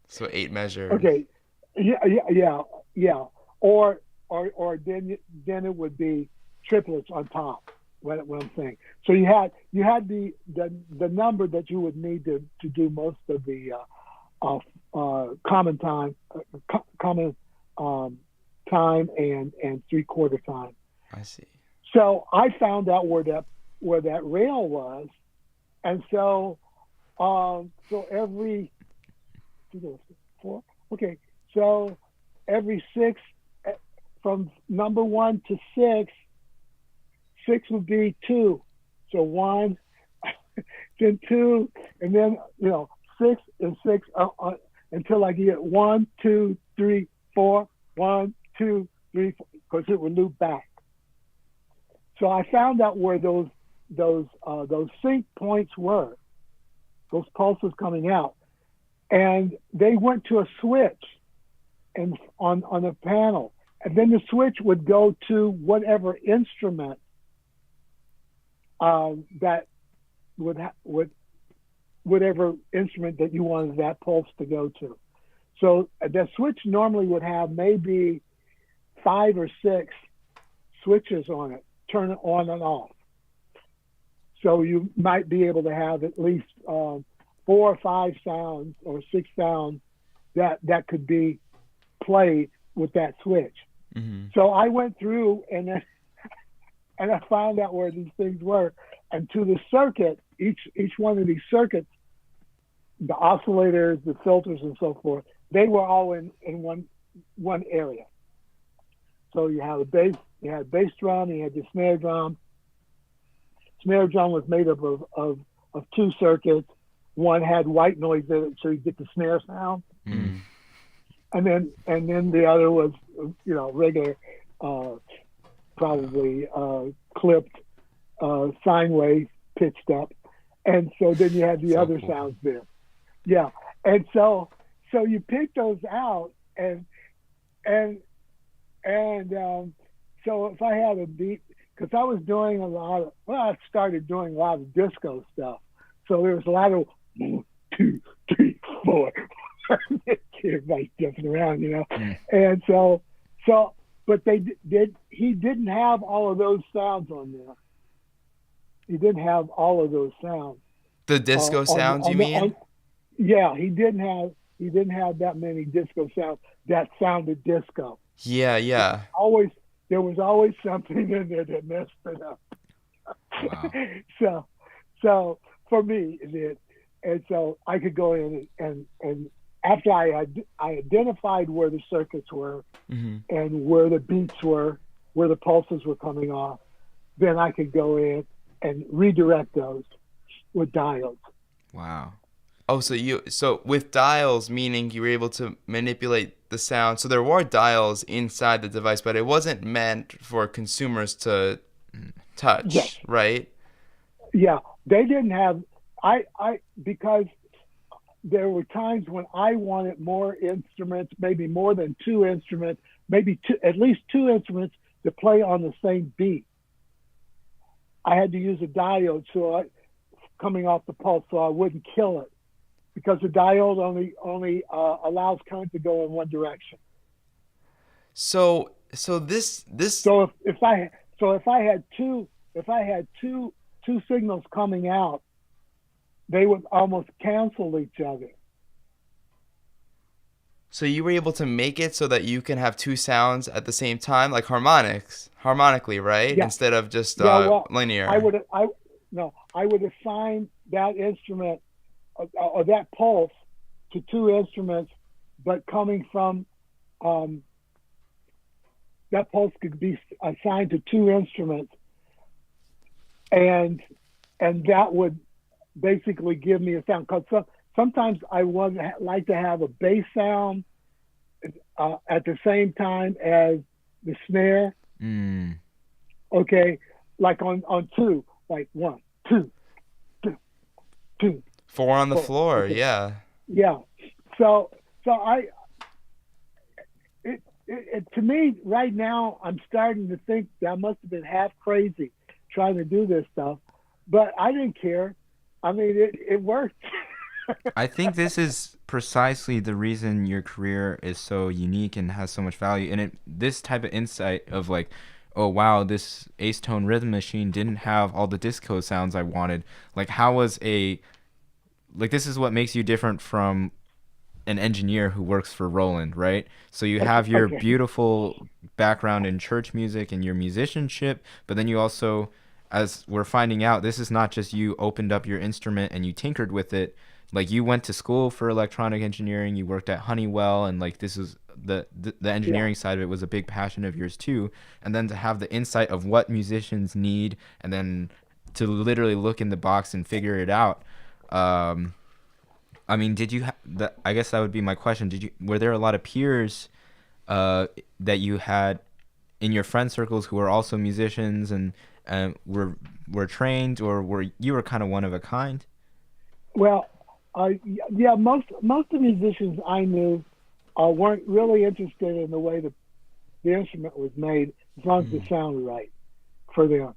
So 8 measures. Okay, yeah. Or then it would be triplets on top. What I'm saying. So you had the number that you would need to do most of the common time and 3/4 time. I see. So I found out where that rail was, and so every 4. Okay, so every 6 from number 1 to 6. 6 would be 2, so 1, then 2, and then 6 and 6 until I get 1, 2, 3, 4, 1, 2, 3, 4, because it would loop back. So I found out where those sync points were, those pulses coming out, and they went to a switch, and on a panel, and then the switch would go to whatever instrument that would whatever instrument that you wanted that pulse to go to. So the switch normally would have maybe 5 or 6 switches on it, turn it on and off. So you might be able to have at least 4 or 5 sounds or 6 sounds that could be played with that switch. Mm-hmm. So I went through and I found out where these things were. And to the circuit, each one of these circuits, the oscillators, the filters, and so forth, they were all in one area. So you had a bass drum, you had the snare drum. Snare drum was made up of 2 circuits. One had white noise in it, so you get the snare sound. Mm. And then the other was regular, probably clipped sine wave pitched up, and so then you had the other cool sounds there. Yeah, and so you pick those out, and so if I had a beat, because I was doing I started doing a lot of disco stuff, so there was a lot of 1, 2, 3, 4. Everybody's jumping around, and so but he didn't have all of those sounds on there. He didn't have all of those sounds. The disco sounds, you mean? Yeah, he didn't have that many disco sounds that sounded disco. Yeah. There was always something in there that messed it up. Wow. So for me, it did. And so I could go in and after I identified where the circuits were, mm-hmm. and where the beats were, where the pulses were coming off, then I could go in and redirect those with dials. Wow. Oh, so with dials, meaning you were able to manipulate the sound. So there were dials inside the device, but it wasn't meant for consumers to touch, yes. Right? Yeah, they didn't have. Because there were times when I wanted more instruments, maybe more than 2 instruments, maybe at least 2 instruments to play on the same beat. I had to use a diode coming off the pulse so I wouldn't kill it, because the diode only allows current to go in one direction. So So this So if I had two signals coming out, they would almost cancel each other. So you were able to make it so that you can have two sounds at the same time, like harmonically, right? Yeah, Instead of just yeah. Well, I linear. would I no I would assign that instrument or that pulse to two instruments, but coming from that pulse could be assigned to two instruments, and that would basically give me a sound. Because sometimes I would like to have a bass sound at the same time as the snare. Mm. Okay, like on two, like 1, 2, 2, 2. Four on the 4. floor, Okay. yeah. Yeah. So to me right now, I'm starting to think that I must have been half crazy trying to do this stuff, but I didn't care. I mean, it worked. I think this is precisely the reason your career is so unique and has so much value. And this type of insight of like, oh wow, this Ace Tone rhythm machine didn't have all the disco sounds I wanted. Like, this is what makes you different from an engineer who works for Roland, right? So you have your Okay. beautiful background in church music and your musicianship, but then you also, as we're finding out, this is not just you opened up your instrument and you tinkered with it. Like, you went to school for electronic engineering, you worked at Honeywell, and like this is the Yeah. engineering side of it was a big passion of yours too. And then to have the insight of what musicians need, and then to literally look in the box and figure it out. I mean, did you I guess that would be my question. Were there a lot of peers that you had in your friend circles who were also musicians and were trained, or were kind of one of a kind? Well, yeah, most of the musicians I knew weren't really interested in the way the instrument was made, as long as it sounded right for them.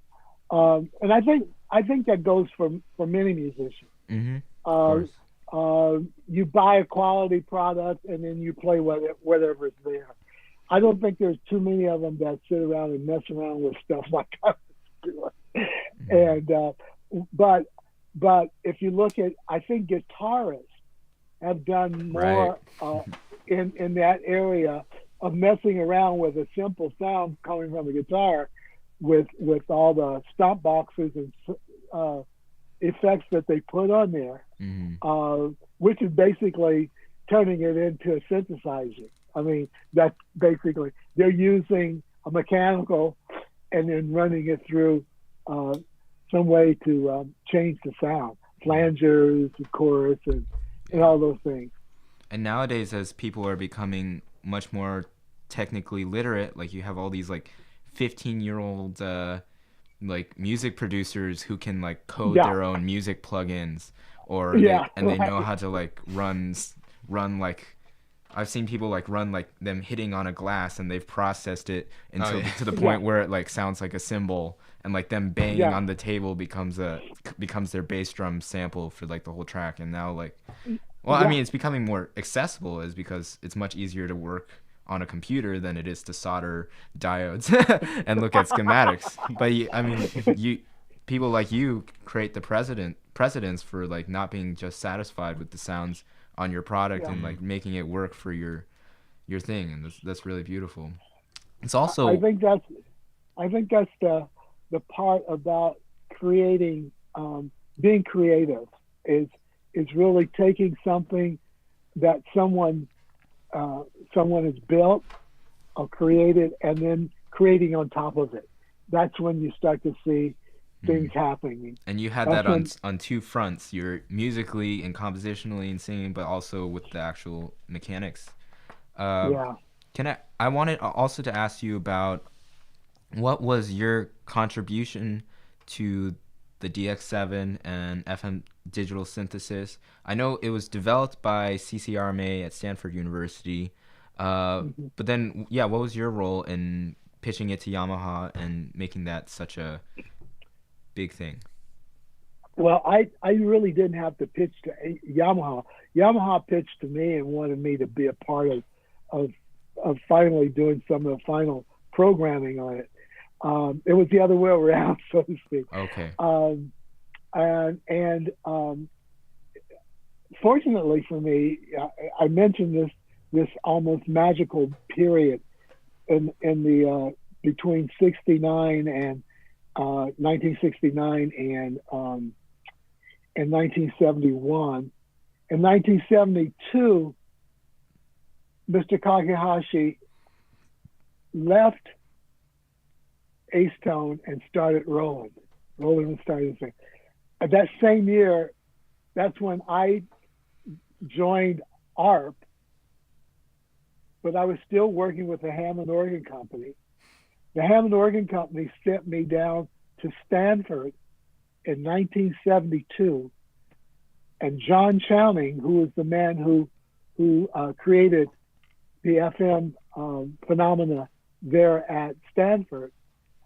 And I think that goes for many musicians. Mm-hmm. Of Uh, course. you buy a quality product and then you play with it whatever it's there. I don't think there's too many of them that sit around and mess around with stuff like I was doing. Mm-hmm. And but if you look at, I think guitarists have done Right. more in that area of messing around with a simple sound coming from a guitar, with all the stomp boxes and effects that they put on there, Mm-hmm. which is basically turning it into a synthesizer. I mean, that's basically, they're using a mechanical and then running it through some way to change the sound, flangers, of course, and all those things. And nowadays, as people are becoming much more technically literate, like you have all these like 15-year-old like music producers who can like code Yeah, their own music plugins, or yeah, they know right. how to like run like, I've seen people like run like them hitting on a glass, and they've processed it Oh until yeah. to the Yeah, point where it like sounds like a cymbal, and like them banging yeah, on the table becomes their bass drum sample for like the whole track. And now like, well, I yeah, mean, it's becoming more accessible, is because it's much easier to work on a computer than it is to solder diodes and look at schematics. But I mean, people like you create the precedence for like not being just satisfied with the sounds on your product, yeah. and like making it work for your thing, and that's really beautiful. It's I also think that's the part about creating, being creative is really taking something that someone has built or created, and then creating on top of it. That's when you start to see things mm, happening. and you had That's that on when, two fronts. You're musically and compositionally and singing, but also with the actual mechanics. Uh, yeah. can I wanted also to ask you about what was your contribution to the DX7 and FM digital synthesis? I know it was developed by CCRMA at Stanford University, Mhm. but then, yeah, what was your role in pitching it to Yamaha and making that such a big thing? Well, I really didn't have to pitch to Yamaha. Yamaha pitched to me and wanted me to be a part of of finally doing some of the final programming on it. It was the other way around, so to speak. Okay. And fortunately for me, I mentioned this almost magical period in the between 69 and 1969 and 1971. In 1972, Mr. Kakehashi left Acetone and started Roland. Roland started the thing. That same year, that's when I joined ARP, but I was still working with the Hammond Organ Company. The Hammond Organ Company sent me down to Stanford in 1972, and John Chowning, who was the man who created the FM phenomena there at Stanford,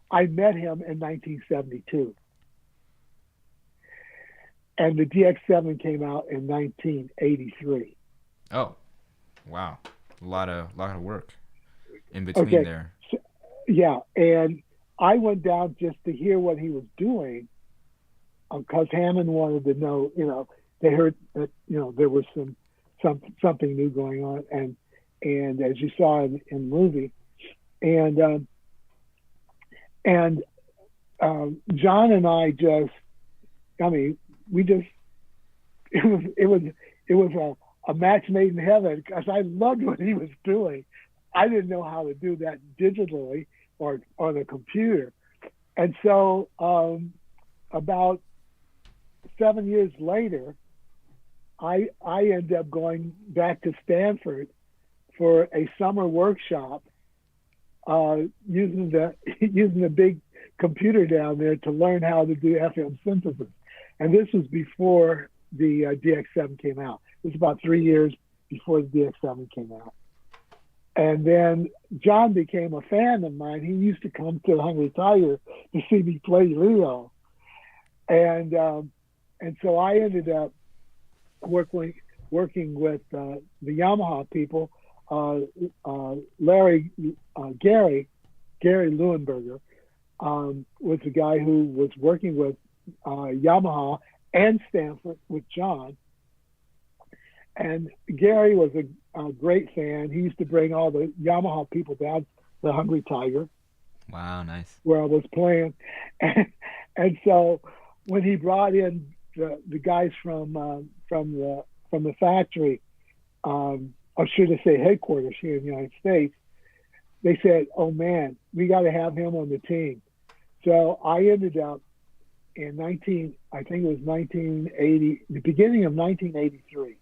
I met him in 1972. And the DX7 came out in 1983. Oh, wow. A lot of work in between there. So, yeah, and I went down just to hear what he was doing because Hammond wanted to know, they heard that, there was something new going on. And as you saw in the movie, and John and I it was a match made in heaven because I loved what he was doing. I didn't know how to do that digitally or on a computer. And so about 7 years later, I ended up going back to Stanford for a summer workshop using the big computer down there to learn how to do FM synthesis. And this was before the DX7 came out. It was about 3 years before the DX7 came out. And then John became a fan of mine. He used to come to the Hungry Tiger to see me play Leo. And so I ended up working with the Yamaha people. Gary Leuenberger was the guy who was working with Yamaha and Stanford with John. And Gary was a great fan. He used to bring all the Yamaha people down to the Hungry Tiger. Wow, nice. Where I was playing. And so when he brought in the guys from the factory, or should I say headquarters here in the United States, they said, "Oh man, we got to have him on the team." So I ended up in 1980, the beginning of 1983,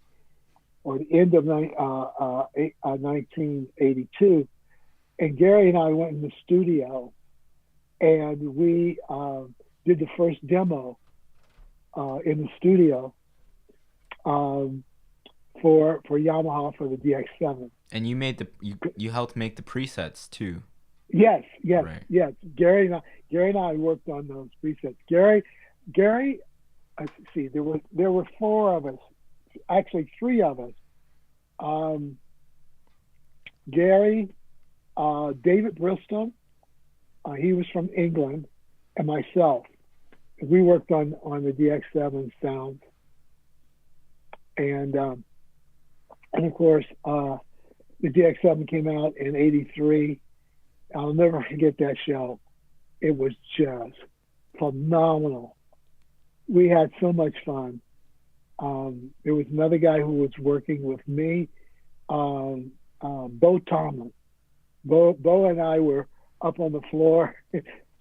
or the end of 1982, and Gary and I went in the studio, and we did the first demo in the studio for Yamaha for the DX7. And you helped make the presets too. Yes. Right. Yes. Gary and I worked on those presets. Gary, let's see, there were four of us, actually three of us. Gary, David Bristol, he was from England, and myself. We worked on the DX7 sounds, and of course the DX7 came out in '83. I'll never forget that show. It was just phenomenal. We had so much fun. There was another guy who was working with me, Bo Tomlin. Bo and I were up on the floor.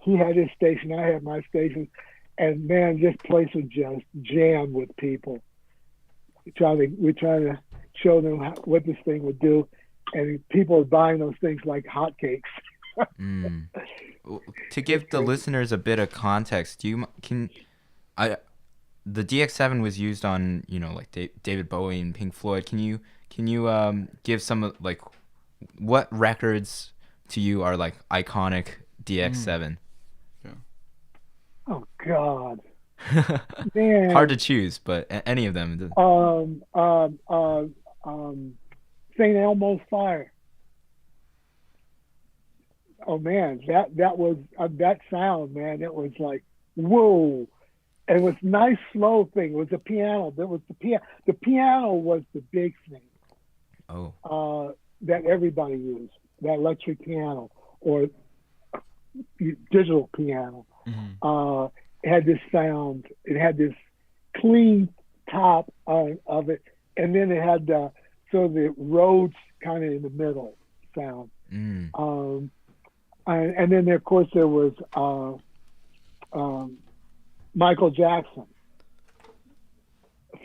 He had his station, I had my station, and man, this place was just jammed with people. We're trying to show them what this thing would do, and people are buying those things like hotcakes. To give the listeners a bit of context, the DX7 was used on like David Bowie and Pink Floyd. Can you give some like what records to you are like iconic DX7? Yeah. Oh God, man. Hard to choose, but any of them. St. Elmo's Fire. Oh man, that was that sound, man. It was like whoa. And it was nice, slow thing. It was the piano. There was the piano. The piano was the big thing. Oh. That everybody used. That electric piano or digital piano. Mm-hmm. It had this sound. It had this clean top of it, and then it had the Rhodes kind of in the middle sound. And then of course there was Michael Jackson,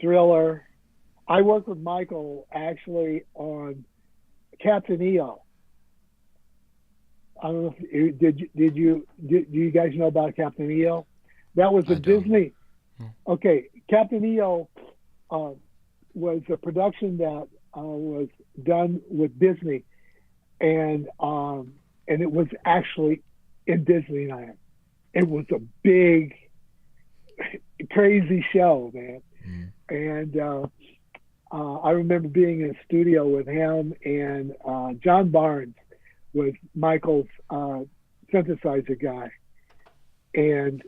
Thriller. I worked with Michael actually on Captain EO. I don't know if do you guys know about Captain EO? That was a Disney. Okay, Captain EO was a production that was done with Disney, and it was actually in Disneyland. It was a big, crazy show, man. And I remember being in a studio with him, and John Barnes was Michael's synthesizer guy. And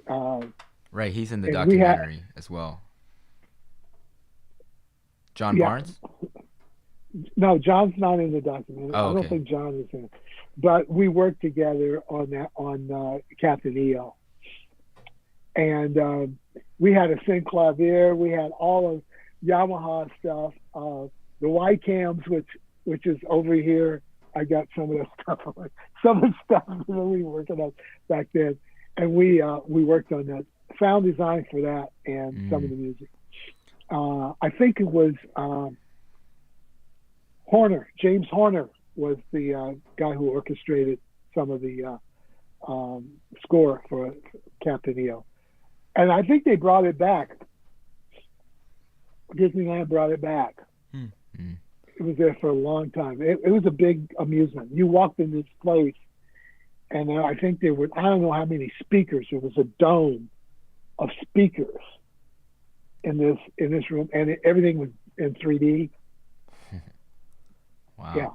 right, he's in the documentary as well. John Barnes? No, John's not in the documentary. Oh, okay. I don't think John is in it. But we worked together on that on Captain EO. And we had a synclavier. We had all of Yamaha stuff. The Y cams, which is over here. I got some of the stuff. Some of the stuff that we were working on back then, and we worked on that sound design for that and some of the music. I think it was Horner. James Horner was the guy who orchestrated some of the score for Captain EO. And I think they brought it back. Disneyland brought it back. It was there for a long time. It was a big amusement. You walked in this place, and I think there were, I don't know how many speakers. There was a dome of speakers in this room, and everything was in 3D. Wow. Yeah,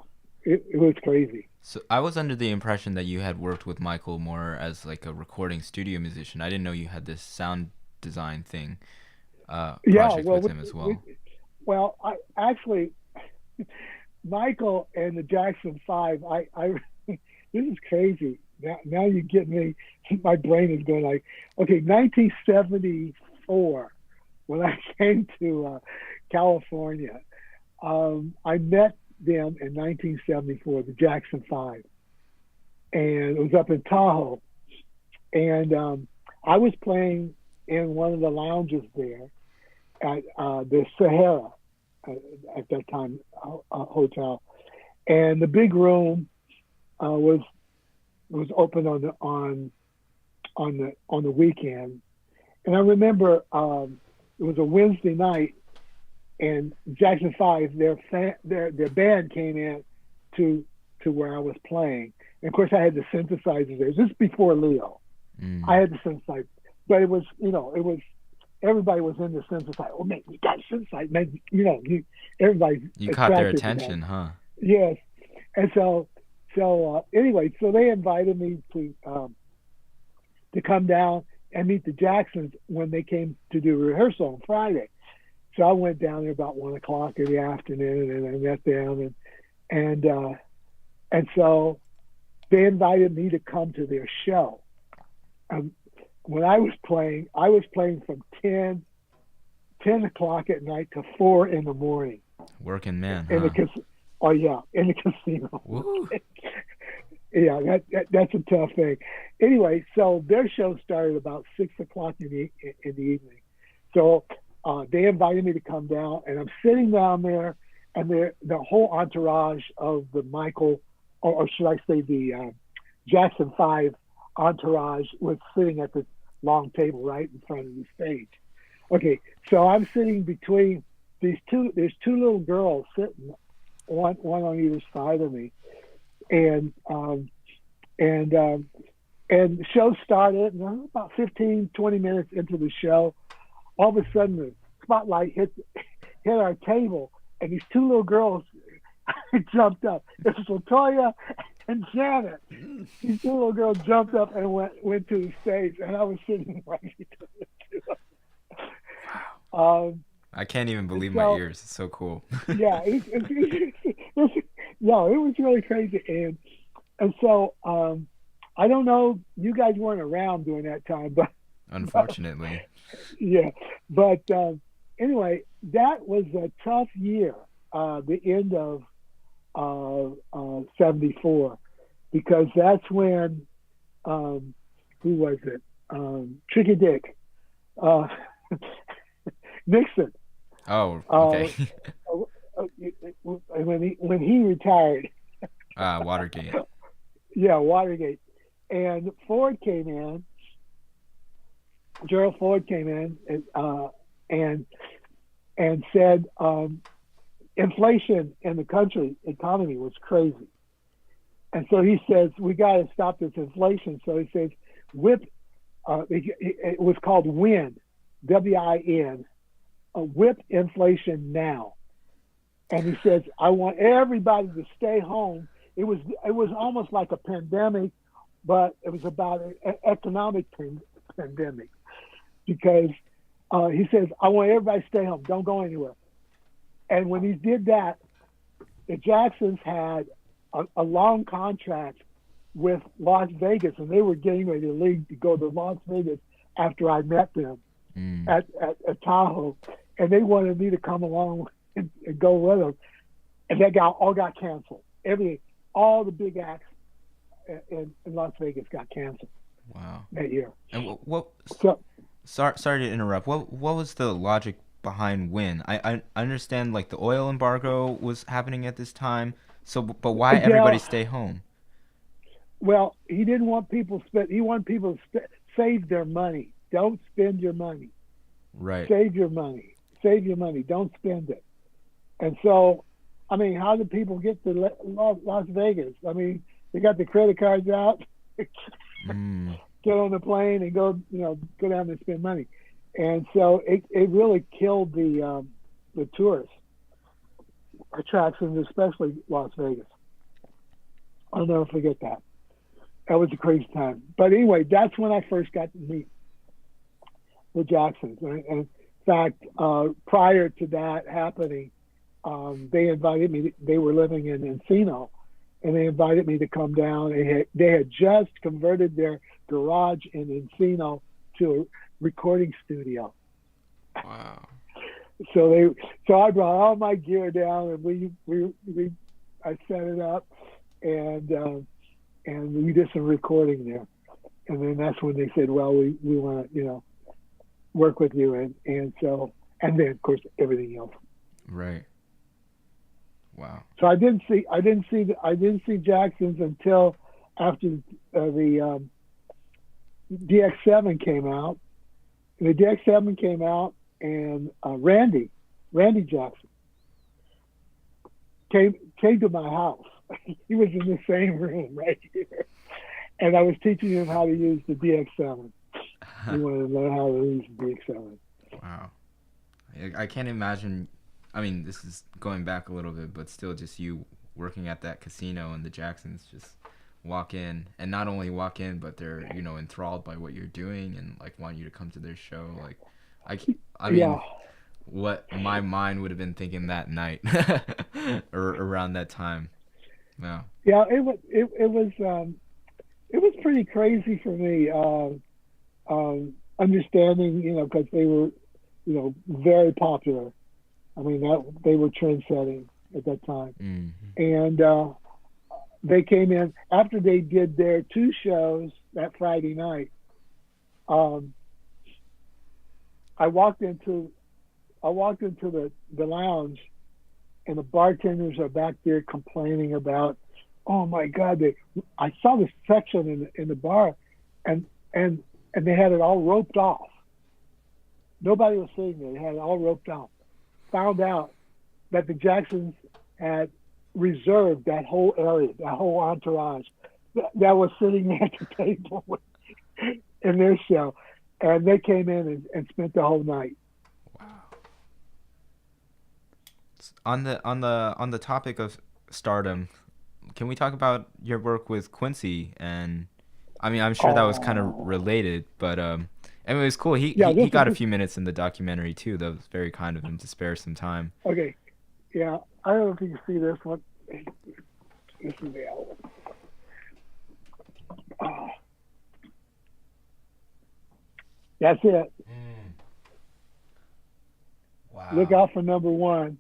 it was crazy. So I was under the impression that you had worked with Michael more as like a recording studio musician. I didn't know you had this sound design thing project with him as well. Well, I actually, Michael and the Jackson 5, I this is crazy. Now you get me. My brain is going like, okay, 1974, when I came to California, I met them in 1974, the Jackson 5, and it was up in Tahoe, and I was playing in one of the lounges there at the Sahara at that time hotel, and the big room was open on the weekend, and I remember it was a Wednesday night. And Jackson 5, their band came in to where I was playing. And of course, I had the synthesizers there. This is before Leo. I had the synthesizer, but it was everybody was in the synthesizer. Oh man, you got synthesizer, man. Everybody. You caught their attention, huh? Yes. And so anyway, so they invited me to come down and meet the Jacksons when they came to do rehearsal on Friday. So I went down there about 1:00 in the afternoon, and I met them, and so they invited me to come to their show. When I was playing from 10 o'clock at night to 4 in the morning. Working man, in huh? In the casino. Woo. Yeah, that's a tough thing. Anyway, so their show started about 6 o'clock in the evening. So they invited me to come down, and I'm sitting down there, and the whole entourage of the Michael, or should I say the Jackson 5 entourage, was sitting at the long table right in front of the stage. Okay, so I'm sitting between there's two little girls sitting, one on either side of me, and the show started, and about 15-20 minutes into the show, all of a sudden the spotlight hit our table, and these two little girls jumped up. It was Latoya And Janet, this little girl jumped up and went to the stage, and I was sitting right between the two of them. I can't even believe my So, ears. It's so cool. yeah, no, it was really crazy. And so I don't know, you guys weren't around during that time, but Unfortunately. yeah, but anyway, that was a tough year, the end of 74, because that's when who was it? Tricky Dick, Nixon. Oh, okay. When he retired. Watergate. Yeah, Watergate. And Ford came in. Gerald Ford came in and said inflation in the country economy was crazy. And so he says, we got to stop this inflation. So he says, it was called WIN, WIN, whip inflation now. And he says, I want everybody to stay home. It was almost like a pandemic, but it was about an economic pandemic, because he says, I want everybody to stay home. Don't go anywhere. And when he did that, the Jacksons had a long contract with Las Vegas, and they were getting ready to leave to go to Las Vegas after I met them at Tahoe. And they wanted me to come along and go with them. And that all got canceled. All the big acts in Las Vegas got canceled. Wow. That year. And what? So, sorry to interrupt. What was the logic behind WIN? I understand like the oil embargo was happening at this time. So, but why everybody stay home? Well, he didn't want people to spend. He wanted people to save their money. Don't spend your money. Right. Save your money. Save your money. Don't spend it. And so, I mean, how did people get to Las Vegas? I mean, they got the credit cards out, get on the plane and go down and spend money. And so it really killed the tourist attractions, especially Las Vegas. I'll never forget that. That was a crazy time. But anyway, that's when I first got to meet the Jacksons. And in fact, prior to that happening, they invited me. They were living in Encino, and they invited me to come down. They had just converted their garage in Encino to a recording studio. Wow. So I brought all my gear down, and I set it up, and we did some recording there. And then that's when they said, well, we want to work with you, and then of course everything else. Right. Wow. So I didn't see Jacksons until after the DX7 came out. And the DX7 came out, and Randy Jackson came to my house. He was in the same room right here, and I was teaching him how to use the DX7. He wanted to learn how to use the DX7. Wow. I can't imagine. I mean, this is going back a little bit, but still just you working at that casino and the Jacksons just walk in, and not only walk in, but they're, enthralled by what you're doing and like want you to come to their show. Like, I mean, yeah. What my mind would have been thinking that night or around that time. Wow. Yeah, it was pretty crazy for me, understanding, because they were, very popular. I mean, they were trend-setting at that time. Mm-hmm. And they came in after they did their 2 shows that Friday night. I walked into the lounge, and the bartenders are back there complaining about, oh my God, I saw this section in the bar, and they had it all roped off. Nobody was sitting there. They had it all roped off. Found out that the Jacksons had reserved that whole area, that whole entourage that was sitting at the table in their show, and they came in and spent the whole night. Wow. On the topic of stardom, can we talk about your work with Quincy? And I mean, I'm sure that was kind of related, but it was cool. He got a few minutes in the documentary too. That was very kind of him to spare some time. Okay, yeah. I don't know if you can see this one. This is the album. That's it. Wow. Look out for number 1.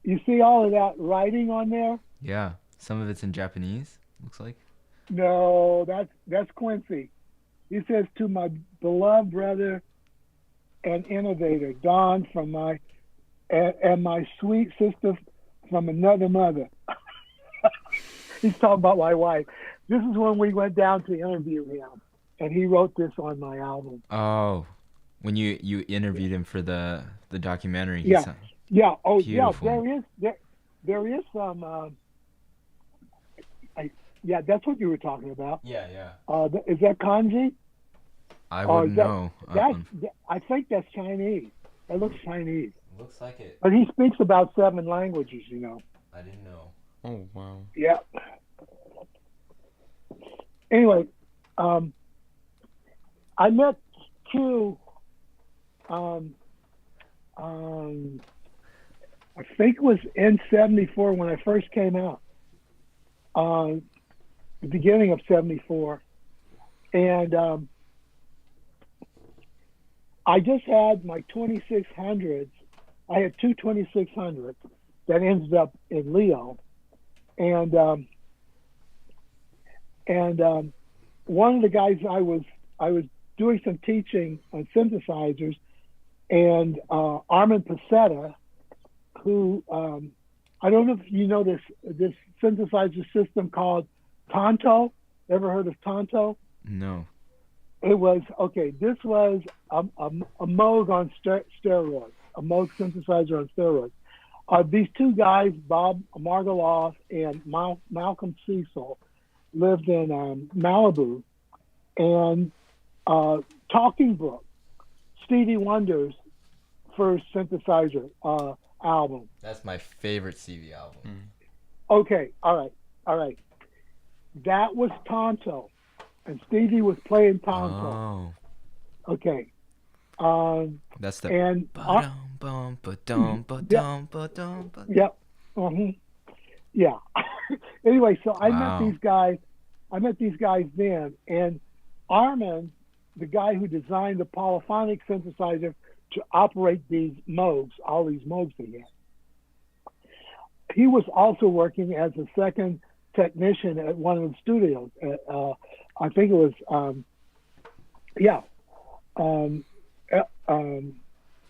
You see all of that writing on there? Yeah, some of it's in Japanese. Looks like. No, that's Quincy. He says, to my beloved brother and innovator, Don, from my and my sweet sister from another mother. He's talking about my wife. This is when we went down to interview him, and he wrote this on my album. Oh, when you interviewed him for the documentary. Yeah, yeah. Oh, beautiful. yeah. There is some. Yeah, that's what you were talking about. Yeah. Is that kanji? I wouldn't know. I think that's Chinese. It looks Chinese. Looks like it. But he speaks about 7 languages, you know. I didn't know. Oh, wow. Yeah. Anyway, I met Q. I think it was in '74 when I first came out. The beginning of '74, and I just had my 2600s. I had 2 2600s that ended up in Leo, and one of the guys I was doing some teaching on synthesizers, and Armin Pasetta, who I don't know if you know this synthesizer system called Tonto. Ever heard of Tonto? No. It was okay. This was a Moog on steroids, a Moog synthesizer on steroids. These 2 guys, Bob Margoloff and Malcolm Cecil, lived in Malibu, and Talking Brook, Stevie Wonder's first synthesizer album. That's my favorite Stevie album. Okay, all right. That was Tonto, and Stevie was playing Tonto. Oh. Okay. That's the. And yep. Yeah. Anyway, so I met these guys. Then, and Armin, the guy who designed the polyphonic synthesizer to operate these Moogs, all these Moogs he had, he was also working as a second technician at one of the studios. I think it was,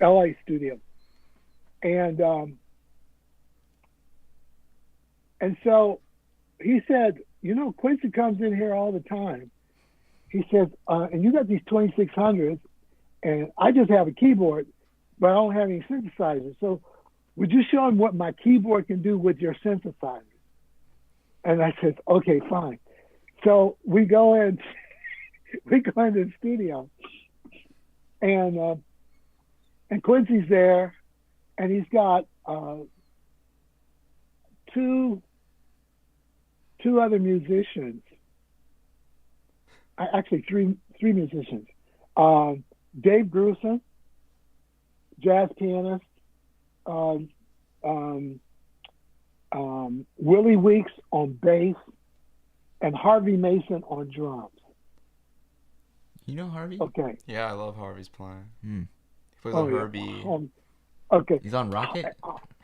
LA studio. And so he said, Quincy comes in here all the time. He says, and you got these 2600s, and I just have a keyboard, but I don't have any synthesizers. So would you show him what my keyboard can do with your synthesizer? And I said, okay, fine. So we go into the studio, and Quincy's there, and he's got two other musicians. Actually, three musicians. Dave Grusin, jazz pianist. Willie Weeks on bass, and Harvey Mason on drums. You know Harvey? Okay. Yeah, I love Harvey's playing. Hmm. He plays on Herbie. Okay. He's on Rocket?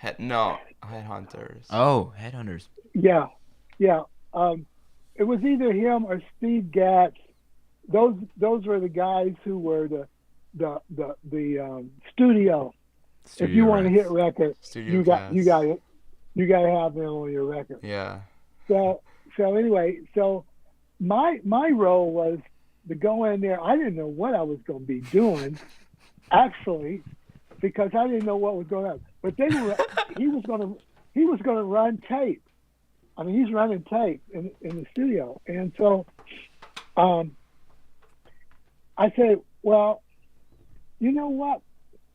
Headhunters. Oh, Headhunters. Yeah. It was either him or Steve Gatz. Those were the guys who were the studio. If you want to hit record, you got to have them on your record. Yeah. So anyway, my role was to go in there. I didn't know what I was going to be doing, actually, because I didn't know what was going on. But he was going to run tape. I mean, he's running tape in the studio, and so I said, well, you know what?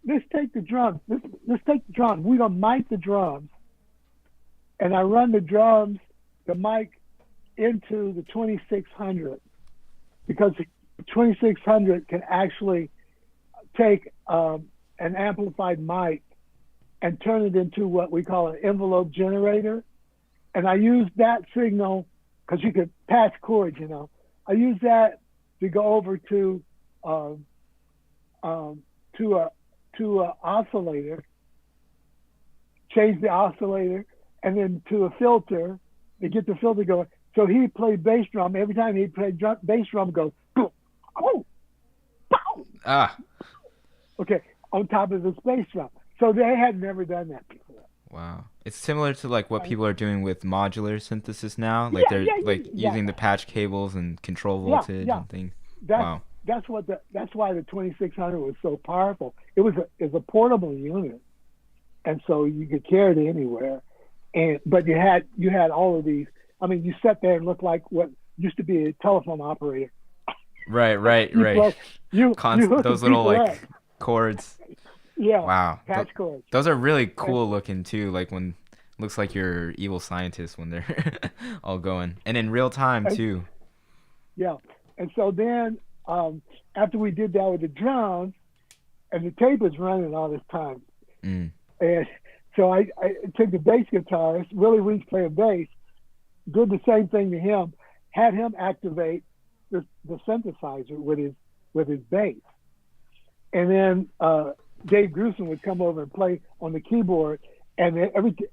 Let's take the drums. Let's take the drums. We're gonna mic the drums, and I run the drums, the mic into the 2600 because the 2600 can actually take an amplified mic and turn it into what we call an envelope generator. And I used that signal because you could patch chords, you know. I used that to go over to a oscillator, change the oscillator, and then to a filter to get the filter going. So he played bass drum. Every time he played bass drum, goes boom, oh, boom. Ah. Okay, on top of his bass drum. So they had never done that before. Wow. It's similar to like what people are doing with modular synthesis now. Like they're using the patch cables and control voltage and things. Wow. That's why the 2600 was so powerful. It was a portable unit, and so you could carry it anywhere. But you had all of these. I mean, you sat there and looked like what used to be a telephone operator. Right. Those little like chords. Yeah. Wow. Patch chords. Those are really cool looking too. Like when looks like you're evil scientists when they're all going, and in real time too. Yeah. And so then after we did that with the drums, and the tape was running all this time, and so I took the bass guitarist, Willie Weeks playing bass, did the same thing to him, had him activate the synthesizer with his bass, and then Dave Grusin would come over and play on the keyboard, and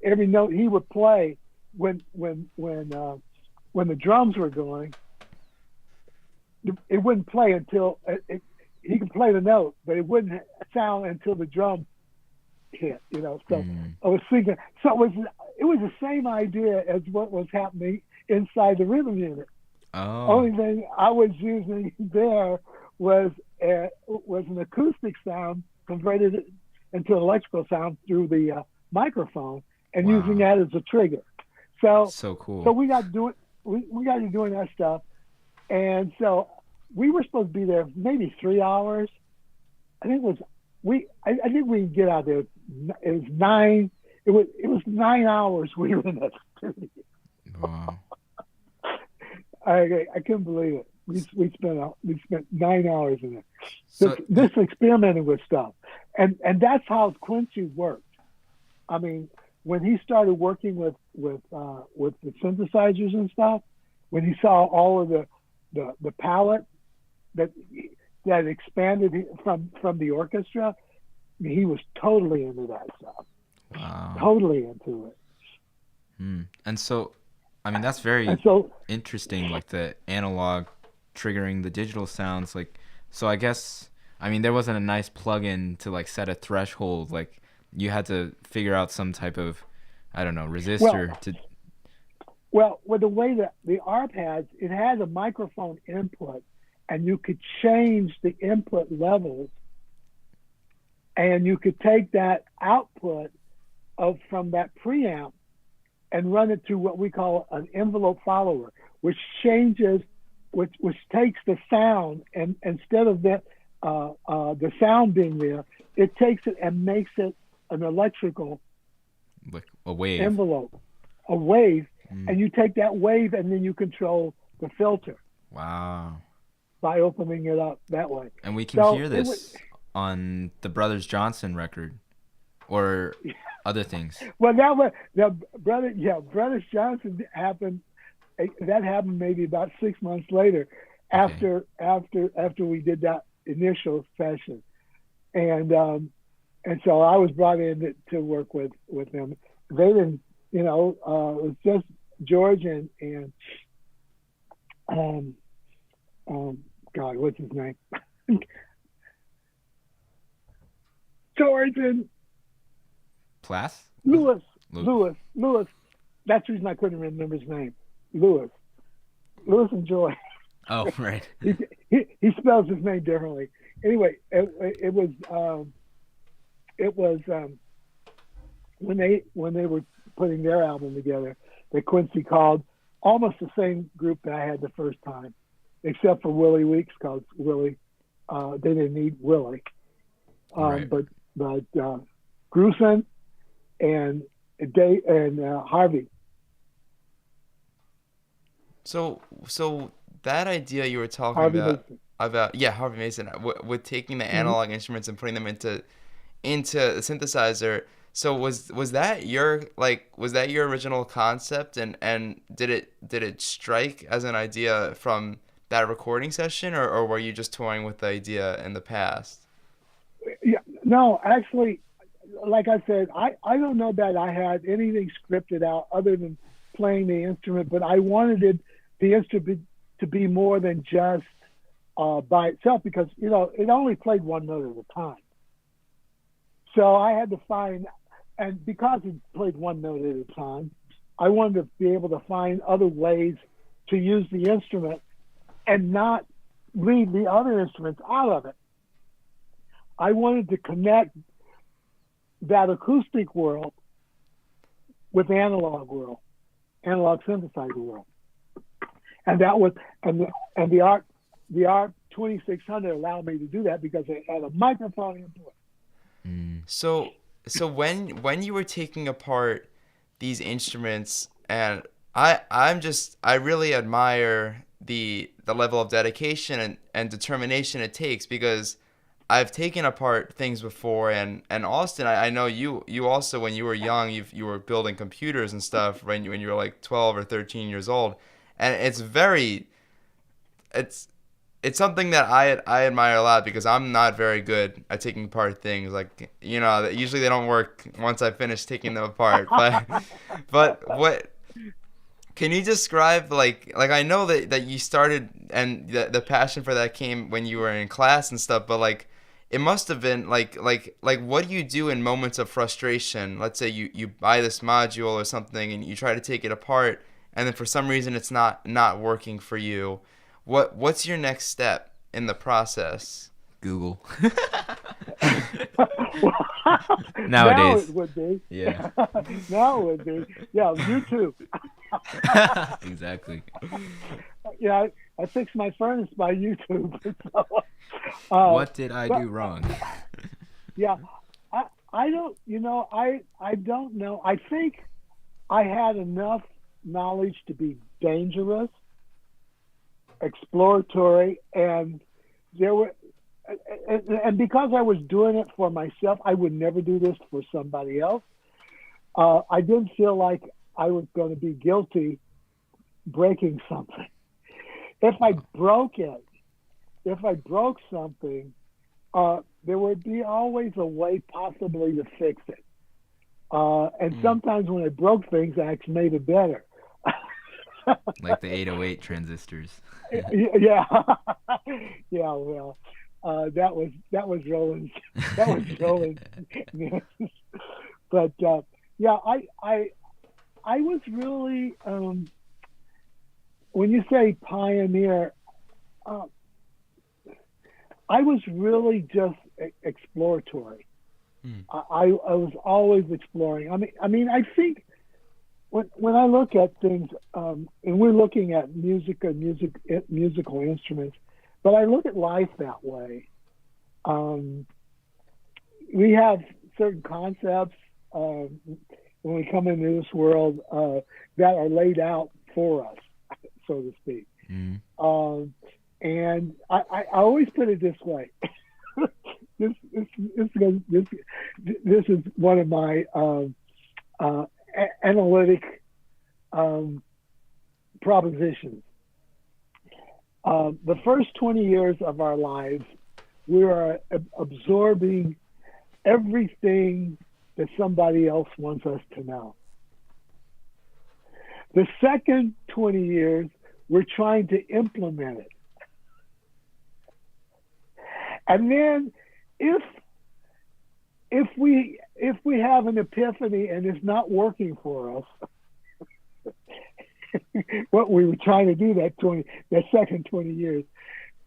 every note he would play when the drums were going, it wouldn't play until he could play the note, but it wouldn't sound until the drum hit. You know, so I was thinking, so it was the same idea as what was happening inside the rhythm unit. Oh. Only thing I was using there was an acoustic sound converted into electrical sound through the microphone and using that as a trigger. So cool. So we got to doing that stuff, and so we were supposed to be there maybe 3 hours. I think we could get out there. It was 9. It was 9 hours we were in that studio. Wow. I couldn't believe it. We spent 9 hours in there. So, this experimenting with stuff, and that's how Quincy worked. I mean, when he started working with the synthesizers and stuff, when he saw all of the palette that expanded from the orchestra, I mean, he was totally into that stuff. Wow. Totally into it. And so, I mean, that's very interesting, like the analog triggering the digital sounds. Like, so I guess, I mean, there wasn't a nice plug-in to like set a threshold. Like, you had to figure out some type of, I don't know, resistor to. Well, with the way that the ARP has, it has a microphone input, and you could change the input levels, and you could take that output from that preamp and run it through what we call an envelope follower, which takes the sound, and instead of the sound being there, it takes it and makes it an electrical, like a wave envelope, a wave, and you take that wave and then you control the filter. Wow. By opening it up that way. And we can hear this on the Brothers Johnson record, or other things. Well, Brothers Johnson happened. That happened maybe about 6 months later, after we did that initial session, and so I was brought in to work with them. They didn't, it was just George and God, what's his name? George and Plath? Lewis. That's the reason I couldn't remember his name. Lewis and Joy. Oh, right. he spells his name differently. Anyway, it was when they were putting their album together that Quincy called almost the same group that I had the first time, except for Willie Weeks, because Willie, they didn't need Willie. Right. But Grusin and Dave and Harvey. So that idea you were talking Harvey Mason. about yeah, Harvey Mason with taking the Mm-hmm. analog instruments and putting them into the synthesizer. So was that your original concept, and did it strike as an idea from that recording session, or were you just toying with the idea in the past? Yeah, no, actually, like I said, I don't know that I had anything scripted out other than playing the instrument, but I wanted the instrument to be more than just by itself, because it only played one note at a time. So I had to find, and because it played one note at a time, I wanted to be able to find other ways to use the instrument and not leave the other instruments out of it. I wanted to connect that acoustic world with analog synthesizer world, and that was the ARC 2600 allowed me to do that because it had a microphone input. So when you were taking apart these instruments, and I really admire the level of dedication and determination it takes, because I've taken apart things before, and Austin, I know you also, when you were young, you were building computers and stuff when you were like 12 or 13 years old, and it's something that I admire a lot, because I'm not very good at taking apart things. Like, usually they don't work once I finish taking them apart. But what can you describe, like I know that you started, and the passion for that came when you were in class and stuff, but like it must have been like what do you do in moments of frustration? Let's say you buy this module or something and you try to take it apart, and then for some reason it's not working for you. What's your next step in the process? Google. Nowadays. Nowadays. Now it would be. Yeah. Now it would be. Yeah, YouTube. Exactly. Yeah, I fixed my furnace by YouTube. What did I do wrong? Yeah, I don't. I don't know. I think I had enough knowledge to be dangerous, exploratory, and there were. And because I was doing it for myself, I would never do this for somebody else. I didn't feel like I was going to be guilty breaking something. If I broke something, there would be always a way possibly to fix it. And sometimes when I broke things, I actually made it better. Like the 808 transistors. Yeah. Yeah, well. That was Roland's. That was Roland's. But yeah, I was really, when you say pioneer, I was really just exploratory. I was always exploring. I mean, I think when I look at things, and we're looking at musical instruments, but I look at life that way. We have certain concepts when we come into this world that are laid out for us, so to speak. And I always put it this way. This is one of my analytic propositions. The first 20 years of our lives, we are absorbing everything that somebody else wants us to know. The second 20 years, we're trying to implement it. And then if we have an epiphany and it's not working for us, what we were trying to do that second 20 years,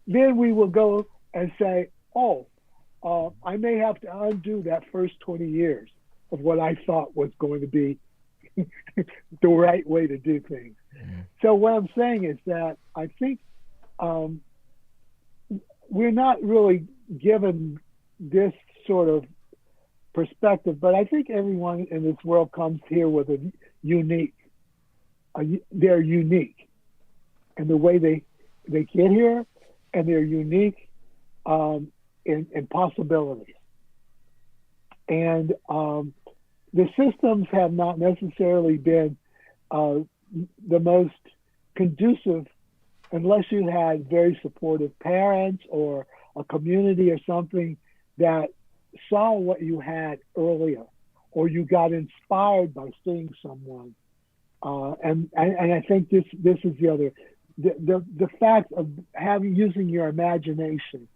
then we will go and say, I may have to undo that first 20 years of what I thought was going to be the right way to do things. So what I'm saying is that I think we're not really given this sort of perspective, but I think everyone in this world comes here with they're unique. and the way they get here, and they're unique in possibilities. And the systems have not necessarily been the most conducive unless you had very supportive parents or a community or something that saw what you had earlier, or you got inspired by seeing someone. And I think this is the fact of using your imagination.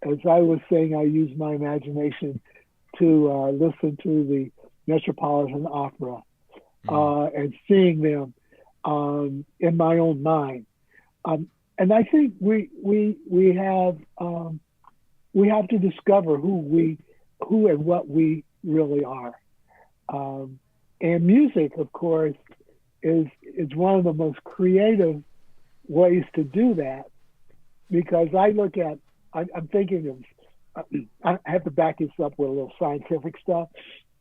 As I was saying, I use my imagination to listen to the Metropolitan Opera and seeing them in my own mind. And I think we have to discover who and what we really are. And music, of course, is one of the most creative ways to do that, because I'm thinking of, I have to back this up with a little scientific stuff,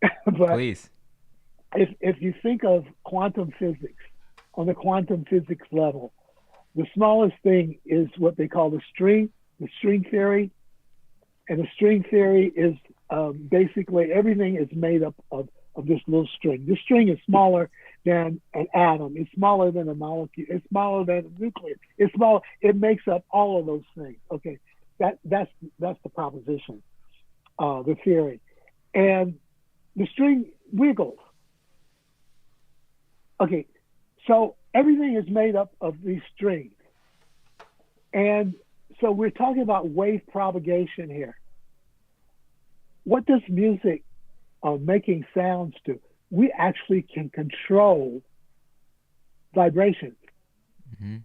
but Please. If you think of quantum physics, on the quantum physics level, the smallest thing is what they call the string theory. And the string theory is basically everything is made up of this little string. This string is smaller than an atom. It's smaller than a molecule. It's smaller than a nucleus. It's small. It makes up all of those things. Okay, that's the proposition, the theory, and the string wiggles. Okay, so everything is made up of these strings, and so we're talking about wave propagation here. What does music making sounds do? We actually can control vibrations. Mm-hmm.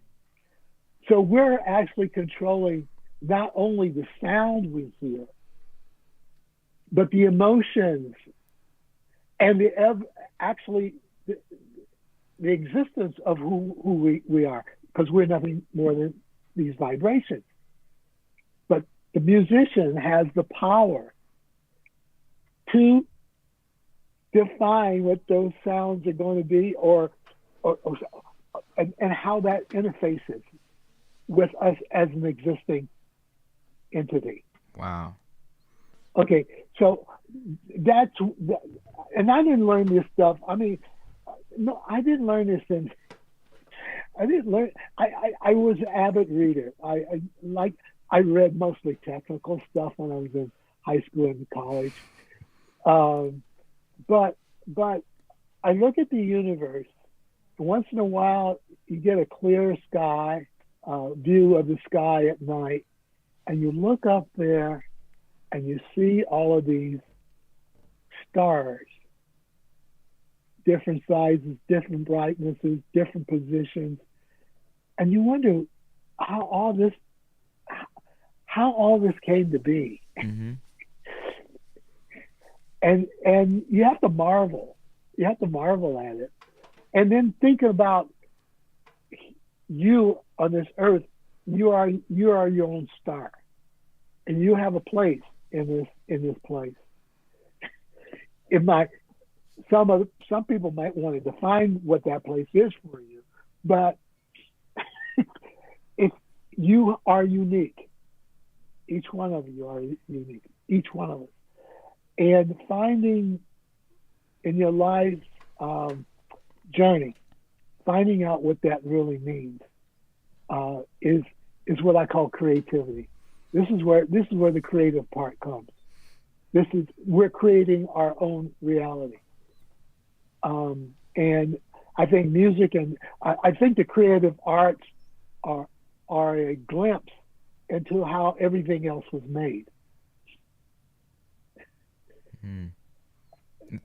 So we're actually controlling not only the sound we hear, but the emotions and the existence of who we are, because we're nothing more than these vibrations. But the musician has the power to define what those sounds are going to be, and how that interfaces with us as an existing entity. Wow. Okay, so and I didn't learn this stuff. I mean, no, I didn't learn this I was an avid reader. I read mostly technical stuff when I was in high school and college. But I look at the universe, and once in a while you get a clear sky, view of the sky at night, and you look up there and you see all of these stars, different sizes, different brightnesses, different positions, and you wonder how all this came to be. Mm-hmm. And you have to marvel. You have to marvel at it. And then think about you on this earth. You are your own star, and you have a place in this place. Some people might want to define what that place is for you, but if you are unique, each one of you are unique. Each one of us. And finding in your life journey, finding out what that really means is what I call creativity. This is where the creative part comes. We're creating our own reality. And I think music and I think the creative arts are a glimpse into how everything else was made. Mm.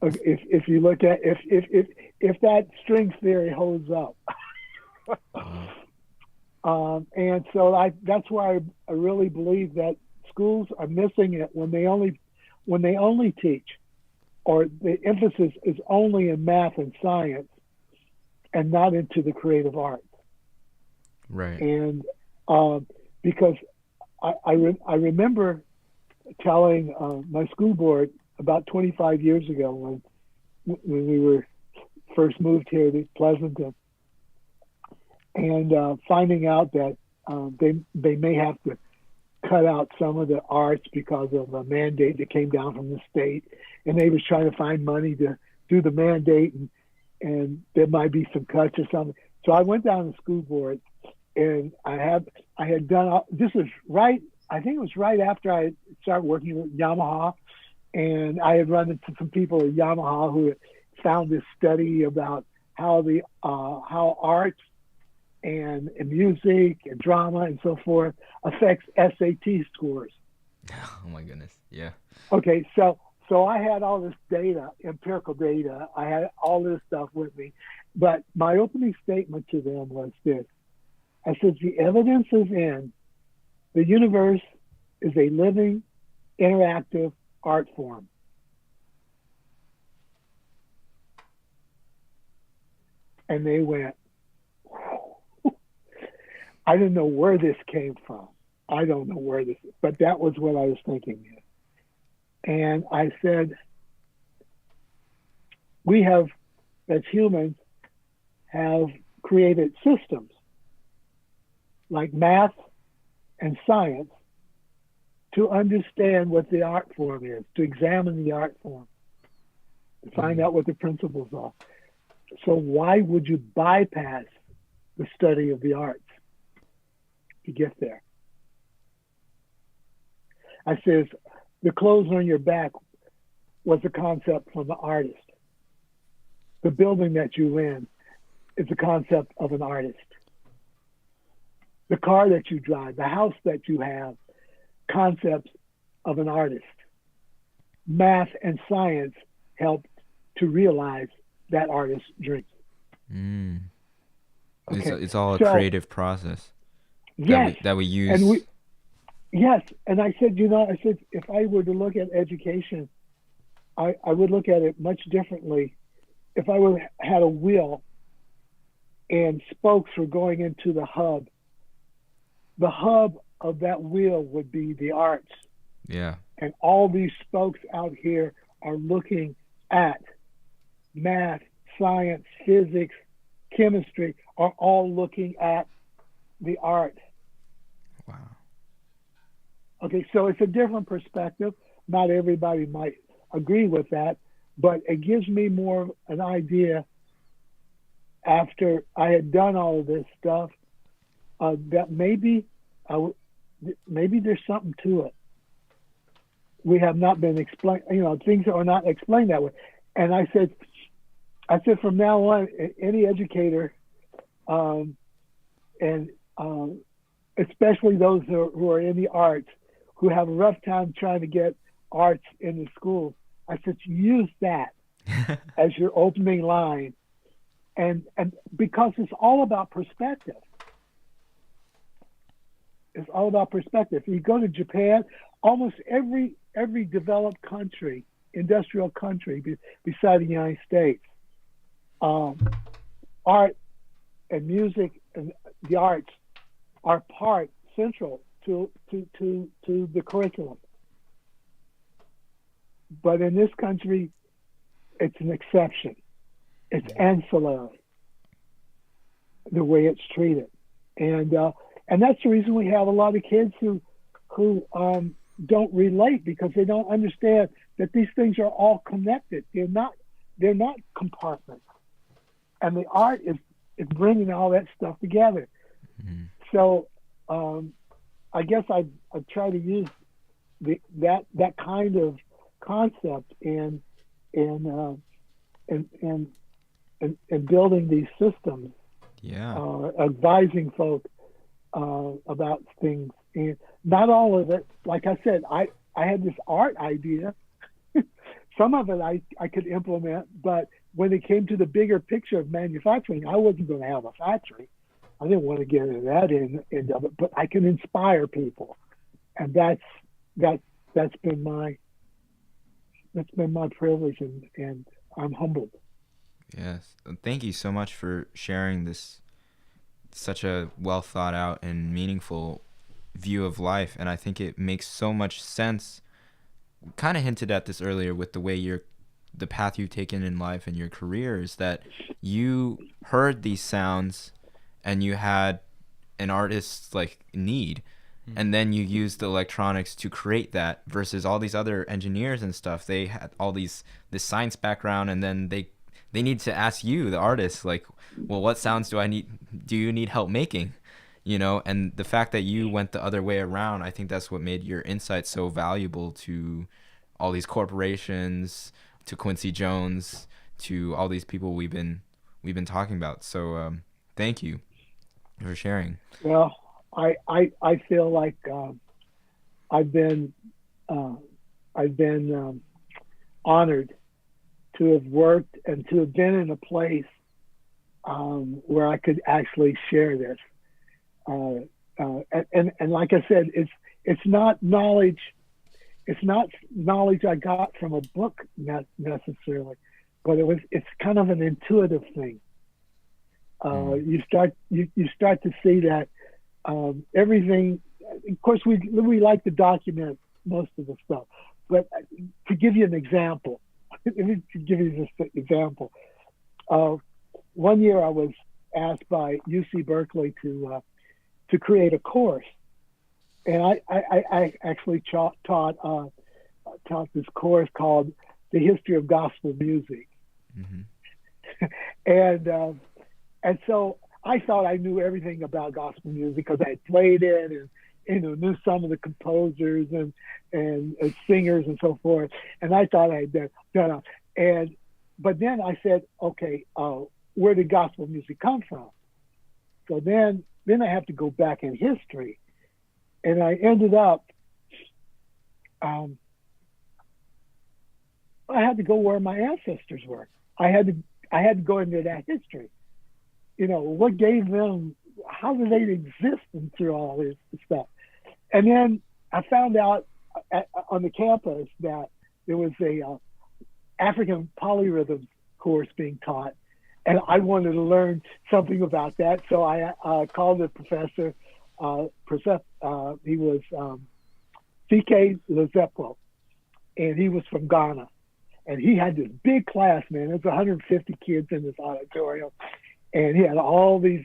If you look at if that string theory holds up, and so that's why I really believe that schools are missing it when they only teach, or the emphasis is only in math and science, and not into the creative arts. Right. And because I remember telling my school board about 25 years ago when we were first moved here to Pleasanton, and finding out that they may have to cut out some of the arts because of a mandate that came down from the state, and they was trying to find money to do the mandate, and there might be some cuts or something. So I went down to the school board, and I had done this was right. I think it was right after I started working with Yamaha, and I had run into some people at Yamaha who had found this study about how art and music and drama and so forth affects SAT scores. Oh my goodness. Yeah. Okay, so I had all this data, empirical data. I had all this stuff with me, but my opening statement to them was this. I said, the evidence is in the universe is a living, interactive art form. And they went, I didn't know where this came from. I don't know where this is, but that was what I was thinking. And I said, we have, as humans, have created systems like math and science to understand what the art form is, to examine the art form, to find out what the principles are. So why would you bypass the study of the arts to get there? I says, the clothes on your back was a concept from the artist. The building that you in is a concept of an artist. The car that you drive, the house that you have, concepts of an artist. Math and science helped to realize that artist's dream. Okay. It's all a creative process. Yes. That we use. Yes. And I said, if I were to look at education, I would look at it much differently. If I had a wheel and spokes were going into the hub of that wheel would be the arts. Yeah. And all these spokes out here are looking at math, science, physics, chemistry, are all looking at the art. Wow. Okay, so it's a different perspective. Not everybody might agree with that, but it gives me more of an idea after I had done all of this stuff that maybe there's something to it. We have not been explained, things are not explained that way. And I said from now on, any educator, and especially those who are in the arts, who have a rough time trying to get arts in the schools, I said, use that as your opening line. And because it's all about perspective. It's all about perspective. You go to Japan, almost every developed country, industrial country beside the United States, art and music and the arts are central to the curriculum. But in this country, it's an exception. It's ancillary, the way it's treated. And that's the reason we have a lot of kids who don't relate, because they don't understand that these things are all connected. They're not compartments. And the art is bringing all that stuff together. Mm-hmm. So I guess I try to use that kind of concept in building these systems. Yeah. Advising folk about things, and not all of it. Like I said, I had this art idea. Some of it I could implement, but when it came to the bigger picture of manufacturing, I wasn't going to have a factory. I didn't want to get into that end of it, but I can inspire people, and that's been my privilege, and I'm humbled. Yes, thank you so much for sharing this, such a well thought out and meaningful view of life. And I think it makes so much sense. Kind of hinted at this earlier with the way the path you've taken in life and your career is that you heard these sounds and you had an artist's like need, and then you use the electronics to create that, versus all these other engineers and stuff, they had all this science background, and then they need to ask you, the artist, like, well, what sounds do you need help making, and the fact that you went the other way around, I think that's what made your insight so valuable to all these corporations, to Quincy Jones, to all these people we've been talking about. So thank you for sharing. Well, I feel like I've been honored to have worked and to have been in a place where I could actually share this. And like I said, it's not knowledge. It's not knowledge I got from a book necessarily, but it's kind of an intuitive thing. You start to see that everything. Of course, we like to document most of the stuff, but to give you an example, let me give you this example. One year I was asked by UC Berkley to create a course, and I actually taught this course called The History of Gospel Music. Mm-hmm. And so I thought I knew everything about gospel music because I had played it and knew some of the composers and singers and so forth. And I thought I had done it. But then I said, okay, where did gospel music come from? So then I have to go back in history. And I ended up, I had to go where my ancestors were. I had to go into that history. What gave them, how did they exist through all this stuff? And then I found out on the campus that there was a African Polyrhythms course being taught, and I wanted to learn something about that. So I called the professor. He was C.K. Lezepo, and he was from Ghana. And he had this big class, man. There's 150 kids in this auditorium. And he had all these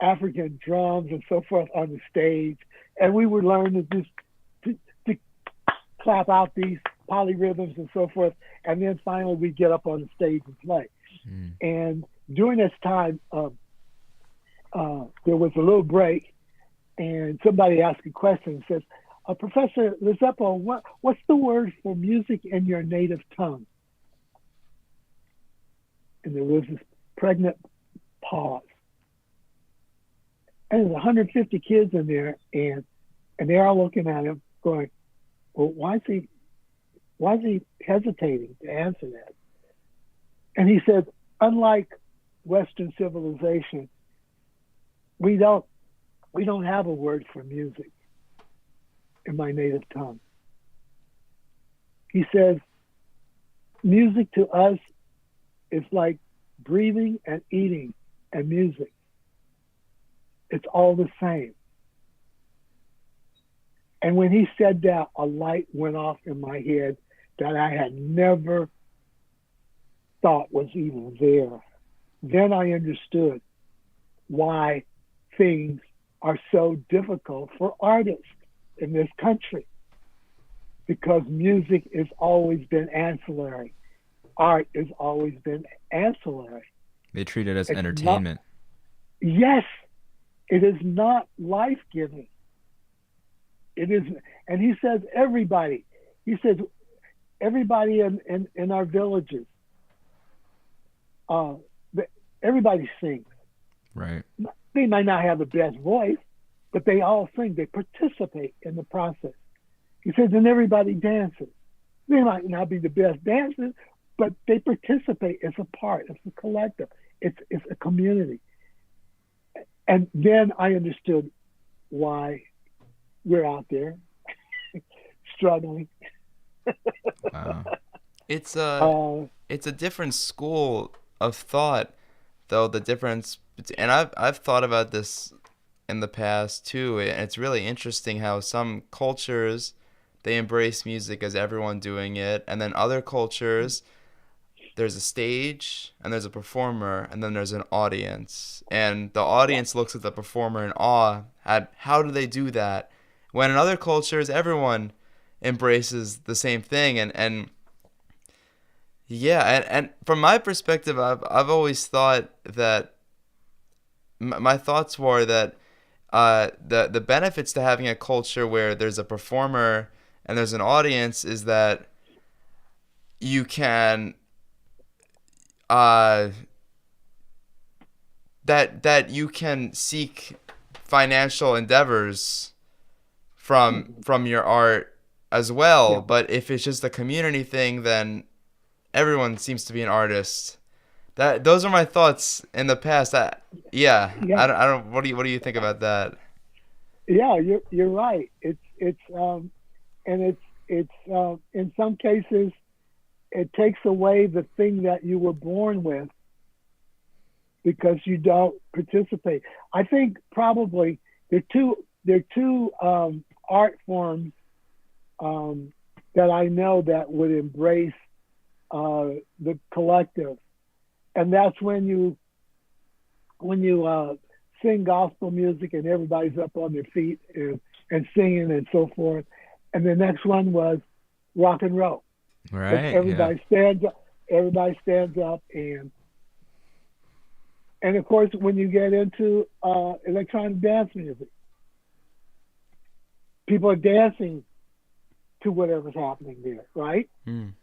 African drums and so forth on the stage. And we would learn to clap out these polyrhythms and so forth. And then finally we get up on the stage and play. Mm. And during this time, there was a little break, and somebody asked a question and says, Professor Lezepo, what's the word for music in your native tongue? And there was this pregnant pause. And there's 150 kids in there, and they're all looking at him going, well, why is he hesitating to answer that? And he said, unlike Western civilization, we don't have a word for music in my native tongue. He says, music to us is like breathing and eating and music. It's all the same. And when he said that, a light went off in my head that I had never thought was even there. Then I understood why things are so difficult for artists in this country, because music has always been ancillary. Art has always been ancillary. They treat it as entertainment. Yes, it is not life-giving. It is, and he says everybody. He says everybody in our villages. Everybody sings. Right. They might not have the best voice, but they all sing. They participate in the process. He says, and everybody dances. They might not be the best dancers, but they participate. It's a part. It's a collective. It's a community. And then I understood why we're out there struggling. Wow. It's a different school of thought, though. The difference, and I've thought about this in the past too, and it's really interesting how some cultures, they embrace music as everyone doing it, and then other cultures there's a stage and there's a performer and then there's an audience, and the audience looks at the performer in awe at how do they do that, when in other cultures everyone embraces the same thing. And yeah, and from my perspective, I've always thought that my thoughts were that the benefits to having a culture where there's a performer and there's an audience is that you can that you can seek financial endeavors from your art as well. Yeah. But if it's just a community thing, then everyone seems to be an artist. Those are my thoughts in the past. Yeah. I don't. What do you think about that? Yeah, you're right. It's and it's in some cases it takes away the thing that you were born with because you don't participate. I think probably there are two art forms that I know that would embrace the collective, and that's when you sing gospel music and everybody's up on their feet and singing and so forth. And the next one was rock and roll. Right. Everybody stands up. Everybody stands up, and of course, when you get into electronic dance music, people are dancing to whatever's happening there, right? Mm.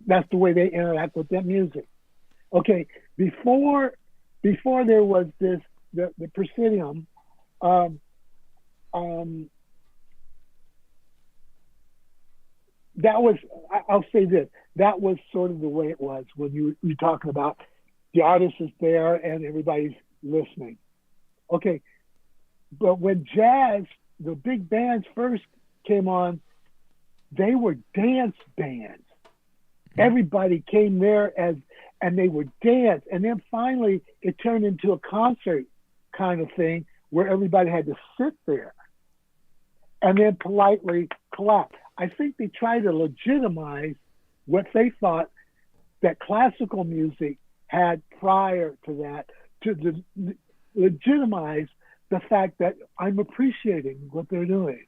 That's the way they interact with that music. Okay, before there was the proscenium, that was, I'll say this, that was sort of the way it was when you're talking about the artist is there and everybody's listening. Okay, but when jazz, the big bands first came on, they were dance bands. Everybody came there and they would dance. And then finally it turned into a concert kind of thing where everybody had to sit there and then politely clap. I think they tried to legitimize what they thought that classical music had prior to that, to legitimize the fact that I'm appreciating what they're doing.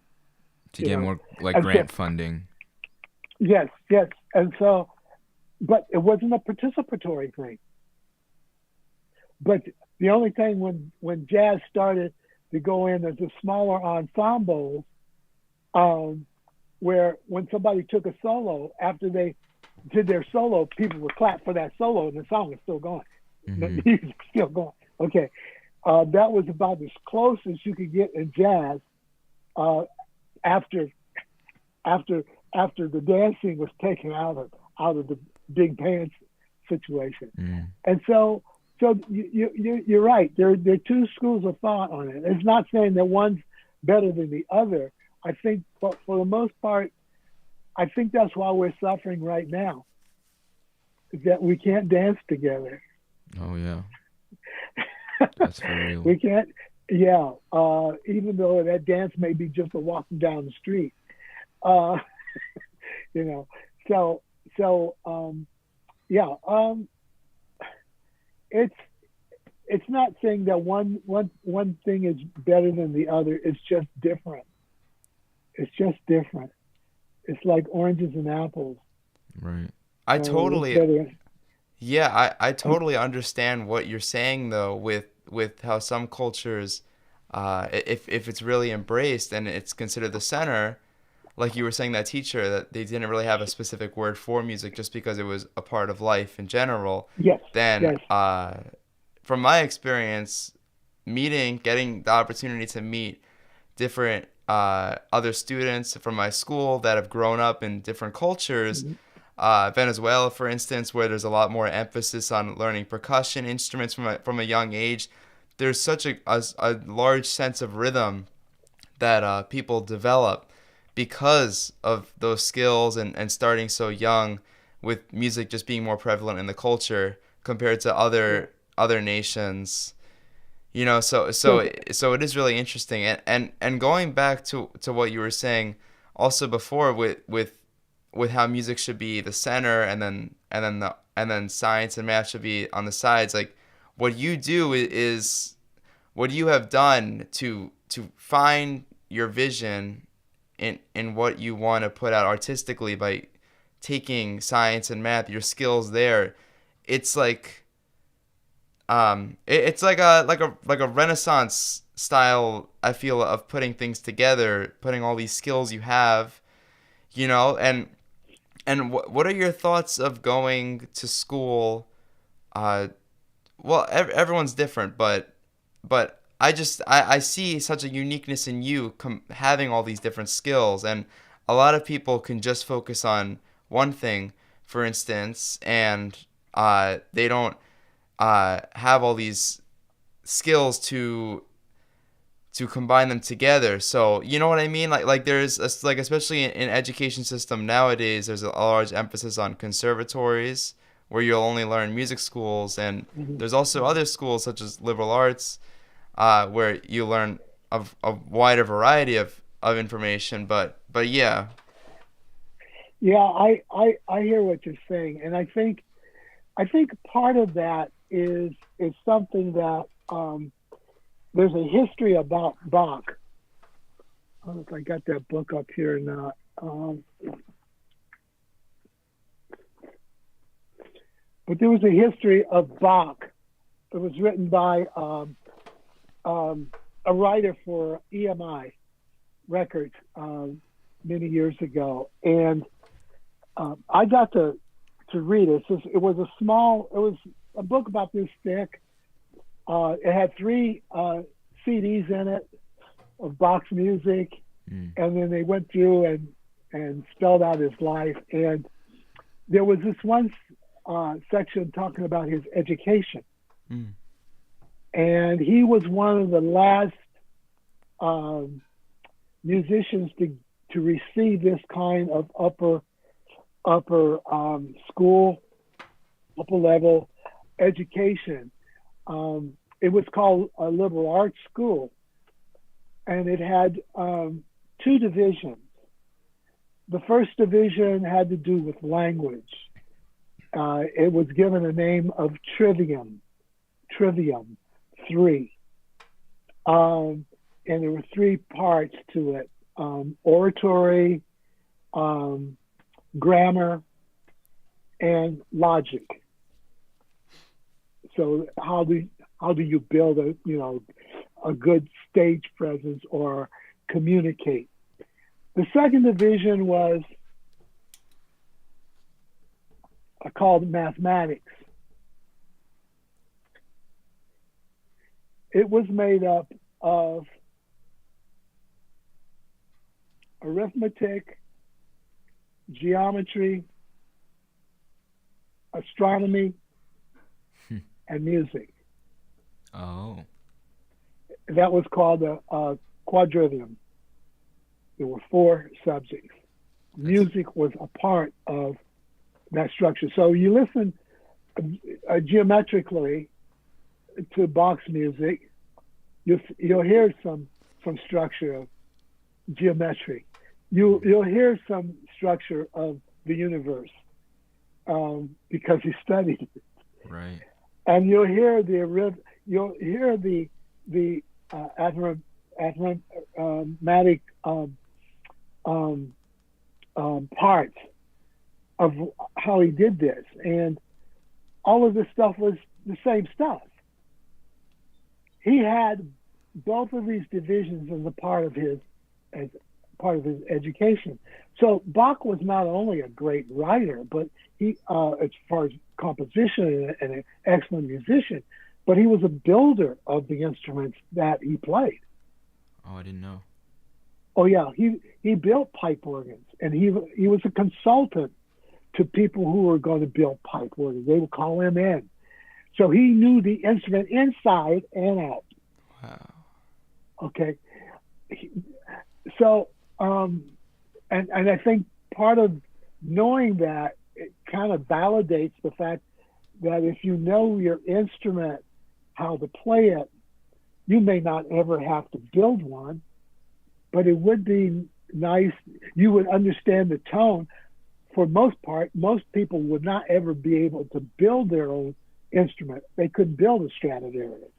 To get more like grant funding. Yes. And so, but it wasn't a participatory thing. But the only thing when jazz started to go in as a smaller ensemble, where when somebody took a solo, after they did their solo, people would clap for that solo and the song was still going. Mm-hmm. The music was still going. Okay. That was about as close as you could get in jazz after the dancing was taken out of the big band situation. Mm. And so you're right. There are two schools of thought on it. It's not saying that one's better than the other. I think, but for the most part, I think that's why we're suffering right now, is that we can't dance together. Oh yeah, that's for real. We can't. Yeah, even though that dance may be just a walking down the street, you know. So yeah. It's not saying that one thing is better than the other. It's just different. It's just different. It's like oranges and apples. Right. I totally understand what you're saying though with how some cultures, if it's really embraced and it's considered the center, like you were saying, that teacher, that they didn't really have a specific word for music just because it was a part of life in general. Yes. Then, from my experience, getting the opportunity to meet different other students from my school that have grown up in different cultures, Venezuela, for instance, where there's a lot more emphasis on learning percussion instruments from a young age. There's such a large sense of rhythm that people develop because of those skills and starting so young, with music just being more prevalent in the culture compared to other nations. You know, so it is really interesting. And going back to what you were saying also before with with how music should be the center, and then science and math should be on the sides. Like what you do is what you have done to find your vision in what you want to put out artistically by taking science and math, your skills there. It's like it's like a Renaissance style, I feel, of putting things together, putting all these skills you have, and what are your thoughts of going to school? Well, everyone's different, but I see such a uniqueness in you having all these different skills, and a lot of people can just focus on one thing, for instance, and they don't have all these skills to combine them together. So you know what I mean? Like there's like, especially in education system nowadays, there's a large emphasis on conservatories where you'll only learn music schools, and there's also other schools such as liberal arts where you learn a wider variety of information. But yeah. Yeah, I hear what you're saying, and I think part of that is something that there's a history about Bach. I don't know if I got that book up here or not. But there was a history of Bach. It was written by a writer for EMI Records many years ago, and I got to read it. It was a book about this thick. It had 3 CDs in it of Bach's music, and then they went through and spelled out his life. And there was this one section talking about his education. And he was one of the last musicians to receive this kind of upper school, upper level education. It was called a liberal arts school, and it had 2 divisions. The first division had to do with language. It was given a name of Trivium 3. And there were 3 parts to it: oratory, grammar, and logic. So how do you build a good stage presence or communicate? The second division was called mathematics. It was made up of arithmetic, geometry, astronomy, and music. Oh. That was called a quadrivium. There were 4 subjects. Music was a part of that structure. So you listen geometrically to Bach's music, you'll hear some structure of geometry. You'll hear some structure of the universe because he studied it. Right. And you'll hear the arithmetic parts of how he did this, and all of this stuff was the same stuff. He had both of these divisions as part of his education. So Bach was not only a great writer, but he, as far as composition and an excellent musician, but he was a builder of the instruments that he played. Oh, I didn't know. Oh yeah, he built pipe organs, and he was a consultant to people who were going to build pipe organs. They would call him in. So he knew the instrument inside and out. Wow. Okay. So, and I think part of knowing that, it kind of validates the fact that if you know your instrument, how to play it, you may not ever have to build one, but it would be nice. You would understand the tone for most part, most people would not ever be able to build their own instrument. They couldn't build a Stradivarius,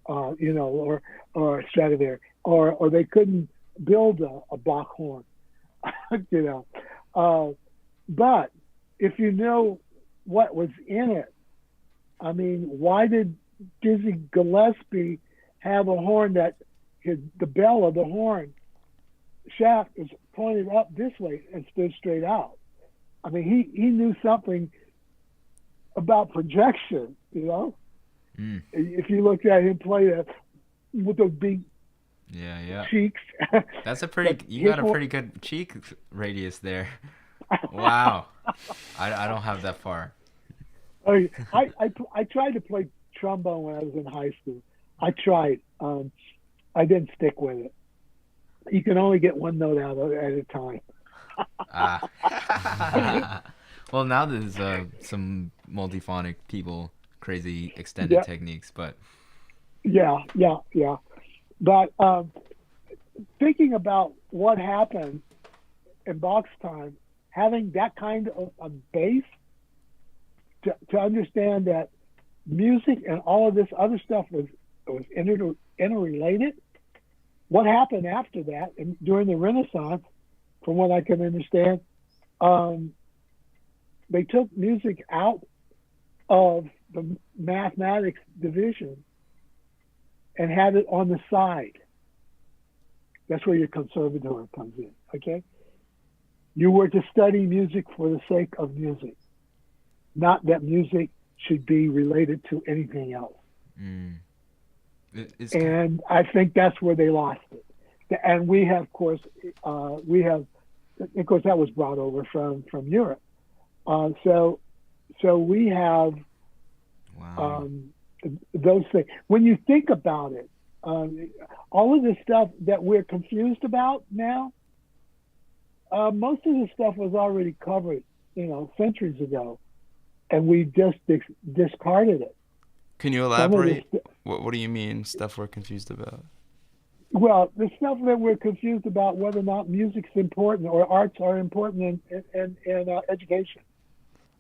or a Stradivarius, or they couldn't build a Bach horn, But if you know what was in it, I mean, why did Dizzy Gillespie have a horn that the bell of the horn shaft is pointed up this way and stood straight out? I mean, he knew something about projection, If you looked at him play that with those big cheeks. That's you got a pretty good cheek radius there. Wow. I don't have that far. I tried to play trombone when I was in high school. I tried. I didn't stick with it. You can only get one note out at a time. Well, now there's some multiphonic people, crazy extended techniques, but yeah. But thinking about what happened in Bach's time, having that kind of a base to understand that music and all of this other stuff was interrelated. What happened after that, and during the Renaissance, from what I can understand, they took music out of the mathematics division and had it on the side. That's where your conservatoire comes in, okay? You were to study music for the sake of music, not that music should be related to anything else. And I think that's where they lost it. And we have, of course, that was brought over from Europe. So we have those things. When you think about it, all of the stuff that we're confused about now, most of the stuff was already covered, centuries ago, and we just discarded it. Can you elaborate? What do you mean, stuff we're confused about? Well, the stuff that we're confused about, whether or not music's important or arts are important in education.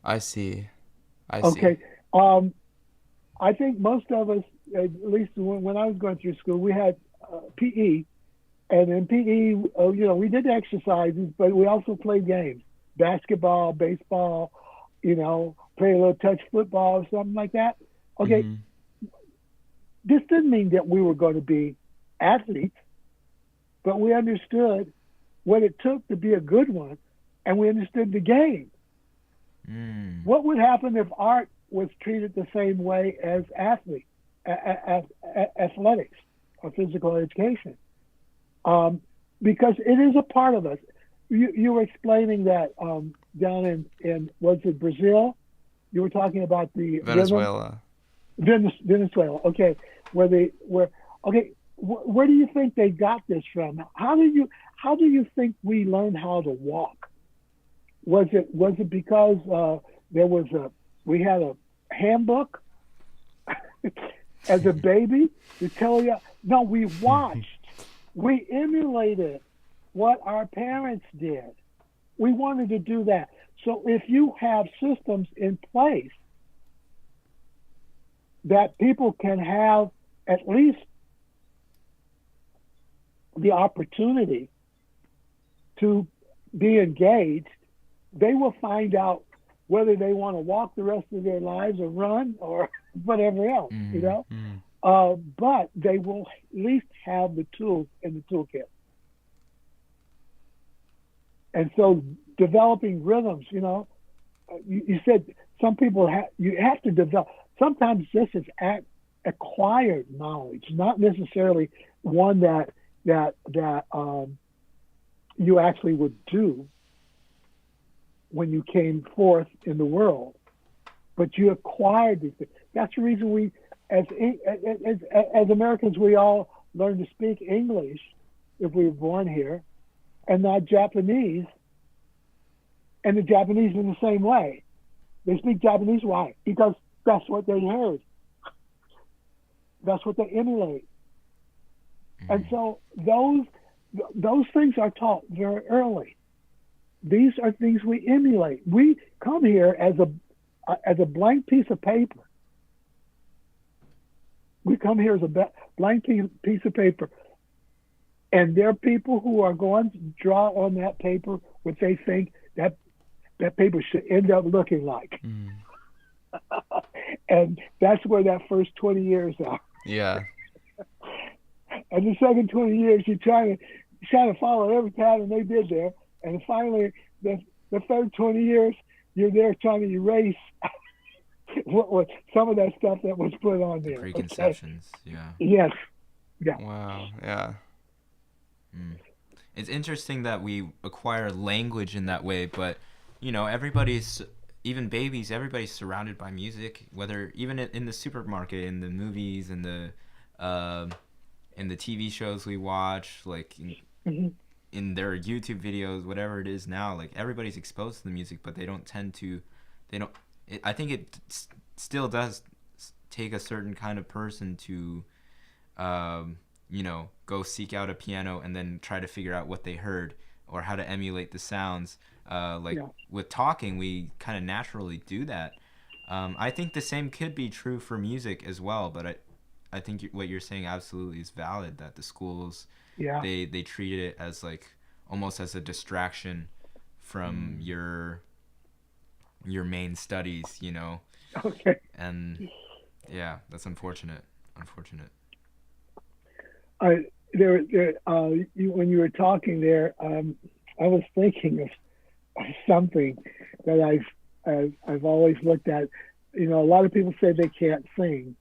I see. Okay. I think most of us, at least when I was going through school, we had PE. And in PE, we did exercises, but we also played games. Basketball, baseball, play a little touch football or something like that. Okay. Mm-hmm. This didn't mean that we were going to be athletes, but we understood what it took to be a good one, and we understood the game. What would happen if art was treated the same way as athletics or physical education? Because it is a part of us. You were explaining that down in was it Brazil? You were talking about the Venezuela. Venezuela. Okay, where do you think they got this from? How do you think we learned how to walk? Was it because we had a handbook as a baby to tell you? No, we watched. We emulated what our parents did. We wanted to do that. So if you have systems in place that people can have at least the opportunity to be engaged, they will find out whether they want to walk the rest of their lives or run or whatever else, but they will at least have the tools in the toolkit. And so developing rhythms, you said some people you have to develop. Sometimes this is acquired knowledge, not necessarily one that you actually would do when you came forth in the world, but you acquired these things. That's the reason we, as Americans, we all learn to speak English if we were born here, and not Japanese. And the Japanese in the same way. They speak Japanese. Why? Because that's what they heard. That's what they emulate. And so those things are taught very early. these are things we emulate. We come here as a blank piece of paper. We come here as a blank piece of paper. And there are people who are going to draw on that paper what they think that paper should end up looking like. Mm. And that's where that first 20 years are. Yeah. And the second 20 years, you're trying to follow every pattern they did there. And finally, the third 20 years, you're there trying to erase what was some of that stuff that was put on there. Preconceptions, okay? Yeah. Yes. Yeah. Wow. Yeah. Mm. It's interesting that we acquire language in that way, but even babies, everybody's surrounded by music, whether even in the supermarket, in the movies, in the TV shows we watch, like in their YouTube videos, whatever it is now, like everybody's exposed to the music, but I think it still does take a certain kind of person to go seek out a piano and then try to figure out what they heard or how to emulate the sounds. With talking, we kind of naturally do that. I think the same could be true for music as well, but I think what you're saying absolutely is valid, that the schools, they treat it as like almost as a distraction from your main studies, Okay. And yeah, that's unfortunate. When you were talking there, I was thinking of something that I've always looked at. A lot of people say they can't sing,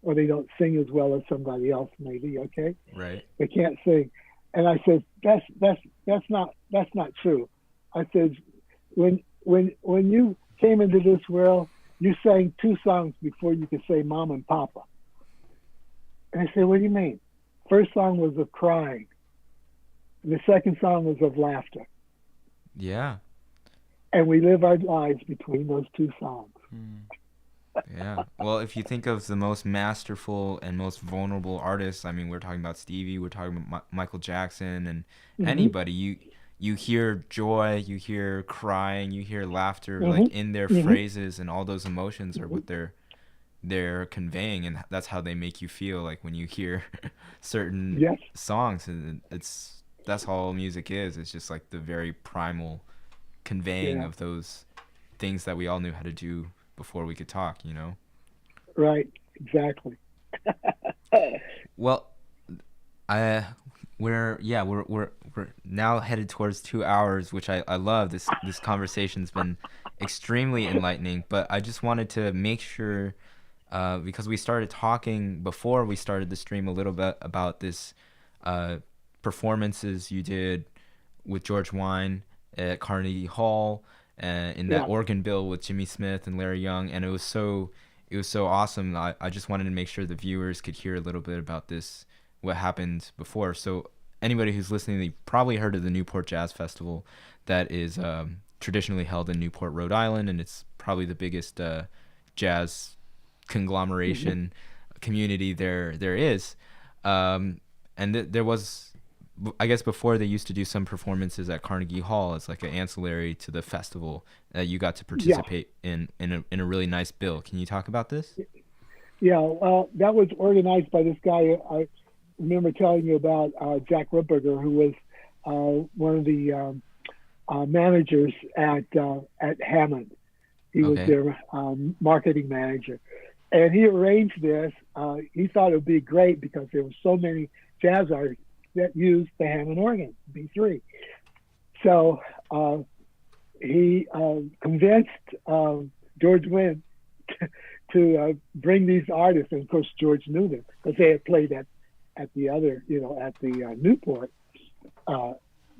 or they don't sing as well as somebody else, maybe. Okay, right? They can't sing, and I said that's not true. I said when you came into this world, you sang 2 songs before you could say Mom and Papa. And I said, what do you mean? First song was of crying. The second song was of laughter. Yeah. And we live our lives between those 2 songs. Yeah. Well, if you think of the most masterful and most vulnerable artists, I mean, we're talking about Stevie, we're talking about Michael Jackson, and anybody, you hear joy, you hear crying, you hear laughter, like in their phrases, and all those emotions are what they're conveying, and that's how they make you feel. Like when you hear certain songs, and that's all music is. It's just like the very primal conveying of those things that we all knew how to do before we could talk. Right. Exactly. Well, we're now headed towards 2 hours, which I love. This conversation's been extremely enlightening, but I just wanted to make sure, because we started talking before we started the stream a little bit about this performances you did with George Wine at Carnegie Hall, in that organ bill with Jimmy Smith and Larry Young, and it was so awesome. I just wanted to make sure the viewers could hear a little bit about this, what happened before. So anybody who's listening, they probably heard of the Newport Jazz Festival that is traditionally held in Newport, Rhode Island, and it's probably the biggest jazz conglomeration community there is. And there was, I guess before, they used to do some performances at Carnegie Hall as like an ancillary to the festival that you got to participate in a really nice bill. Can you talk about this? Yeah, well, that was organized by this guy I remember telling you about, Jack Ripperger, who was one of the managers at Hammond. He was their marketing manager. And he arranged this. He thought it would be great because there were so many jazz artists that used the Hammond organ, B3. So he convinced George Wynn to bring these artists, and of course George knew them because they had played at the other, at the Newport,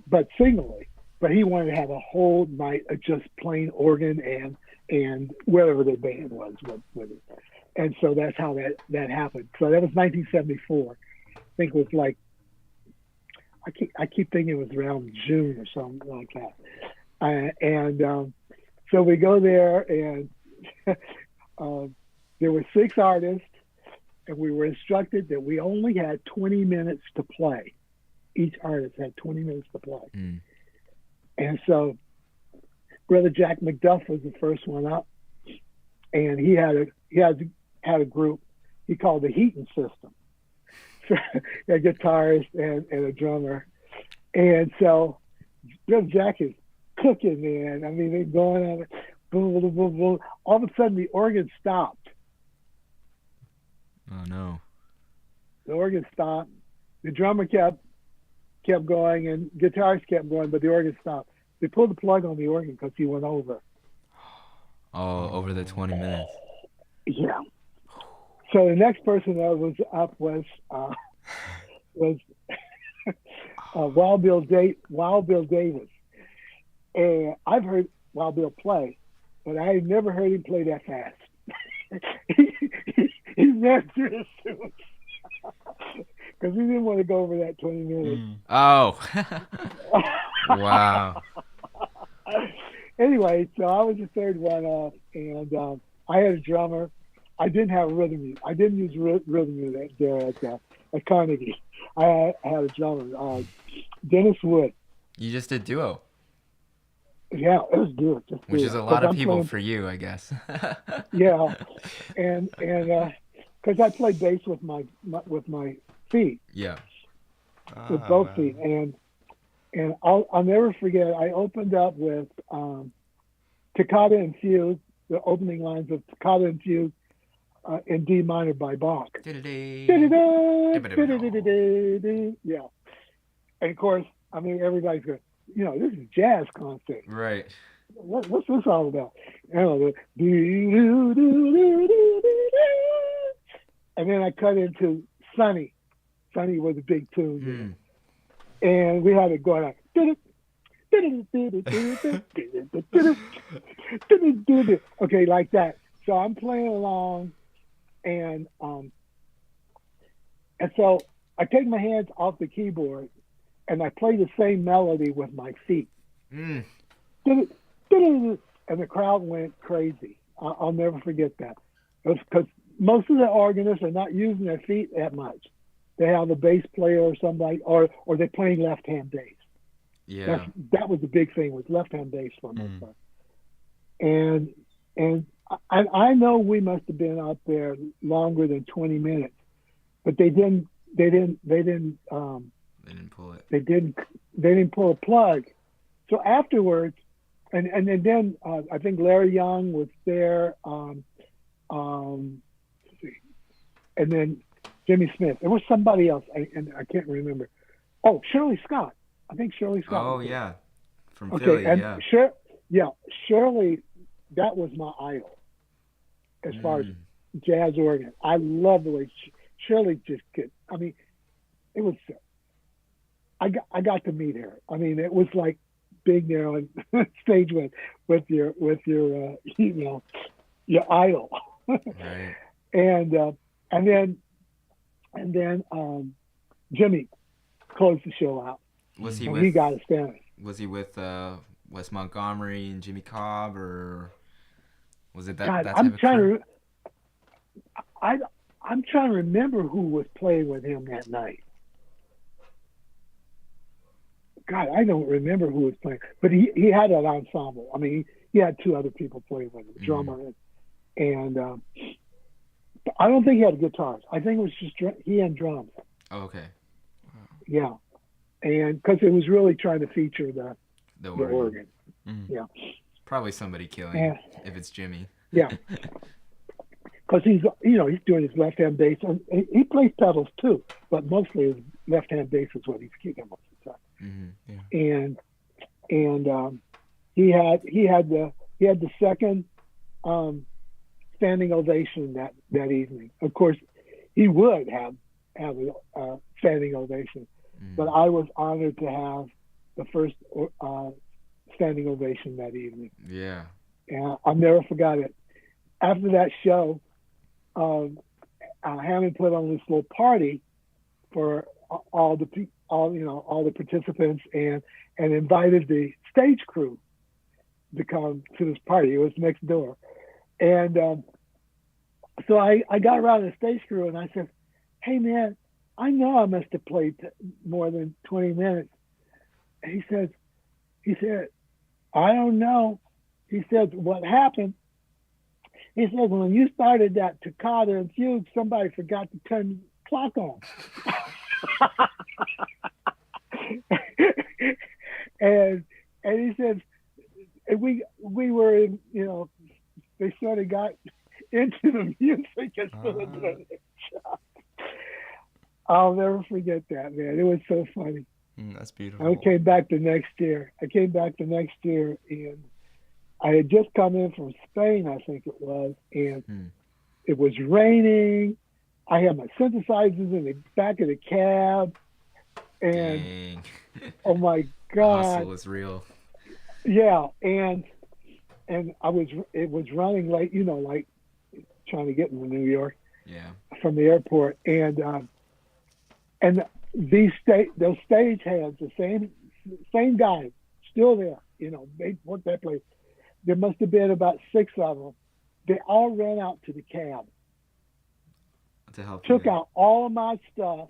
but singly. But he wanted to have a whole night of just plain organ and whatever the band was with it. And so that's how that happened. So that was 1974. I think it was like, I keep thinking it was around June or something like that. So we go there, and there were 6 artists, and we were instructed that we only had 20 minutes to play. Each artist had 20 minutes to play. And so Brother Jack McDuff was the first one up, and he had a group he called the Heating System. So, a guitarist and a drummer, and so Brother Jack is cooking, man. I mean, they're going on it, boom, boom, boom, boom. All of a sudden, the organ stopped. Oh no! The organ stopped. The drummer kept going, and guitarist kept going, but the organ stopped. They pulled the plug on the organ because he went over. Oh, over the 20 minutes. Yeah. So the next person that was up was Wild Bill Davis, and I've heard Wild Bill play, but I had never heard him play that fast. He ran through his suits because he didn't want to go over that 20 minutes. Oh, wow. Anyway, so I was the third one off, and I had a drummer. I didn't have a rhythm unit. I didn't use rhythm unit there at Carnegie. I had a drummer, Dennis Wood. You just did duo. Yeah, it was good. Which is a lot of people for you, I guess. Yeah, and because I played bass with my feet. Yeah. With both feet, and I'll never forget. I opened up with Toccata and Fugue, the opening lines of Toccata and Fugue in D minor by Bach. Yeah, and of course, I mean everybody's going, this is a jazz concert. Right. What's this all about? And then I cut into Sunny. Sunny was a big tune. And we had it going on. Okay, like that. So I'm playing along, and so I take my hands off the keyboard, and I play the same melody with my feet. And the crowd went crazy. I'll never forget that. Because most of the organists are not using their feet that much. They have a bass player or somebody, or they're playing left-hand bass. Yeah. That was the big thing, was left-hand bass for most part. And I know we must have been out there longer than 20 minutes, but they didn't pull it. They didn't pull a plug. So afterwards, and then I think Larry Young was there, and then Jimmy Smith. There was somebody else, and I can't remember. Oh, Shirley Scott. I think Shirley Scott. Oh yeah, from Philly. And Yeah. Shirley, that was my idol as far as jazz organ. I love the way Shirley just could. I mean, it was. I got to meet her. I mean, it was like being there on stage with your your idol. Right. And then Jimmie closed the show out. Was he He got a Spanish. Was he with Wes Montgomery and Jimmy Cobb, or was it that? God, that I'm trying to remember who was playing with him that night. God, I don't remember who was playing, but he had an ensemble. I mean, he had two other people playing with him, drummer and I don't think he had a guitarist. I think it was just he and drums. Oh, okay. Wow. Yeah, and because it was really trying to feature the organ. Yeah. Probably somebody killing if it's Jimmie. Yeah. Because he's doing his left-hand bass, and he plays pedals too, but mostly his left-hand bass is what he's kicking most of the time. Yeah. And he had the second standing ovation that evening. Of course, he would have a standing ovation, but I was honored to have the first standing ovation that evening. Yeah. And I've never forgot it. After that show, Hammond put on this little party for all the participants and invited the stage crew to come to this party. It was next door. And so I got around the stage crew and I said, "Hey man, I know I must have played more than 20 minutes." And he said, "I don't know, he says, what happened, he says, when you started that toccata and fugue, somebody forgot to turn the clock on. and he says, we were in, they sort of got into the music instead of doing the job. I'll never forget that, man. It was so funny. That's beautiful. I came back the next year, and I had just come in from Spain, I think it was, and it was raining. I had my synthesizers in the back of the cab, and Dang. oh my The God. hustle was real. Yeah, and it was running late, like trying to get into New York from the airport, and those stage hands, the same guys, still there, they worked that place. There must have been about 6 of them. They all ran out to the cab, To help took you. out all of my stuff,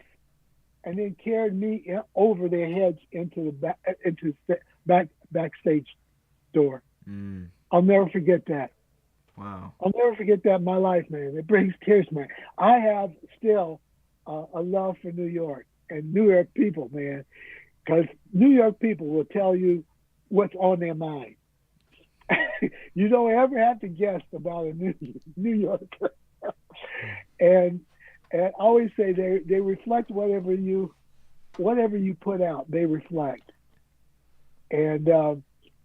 and then carried me over their heads into the backstage door. I'll never forget that. Wow. I'll never forget that in my life, man. It brings tears, man. I have still a love for New York and New York people, man, because New York people will tell you what's on their mind. You don't ever have to guess about a New Yorker. and I always say they reflect whatever you put out. They reflect. And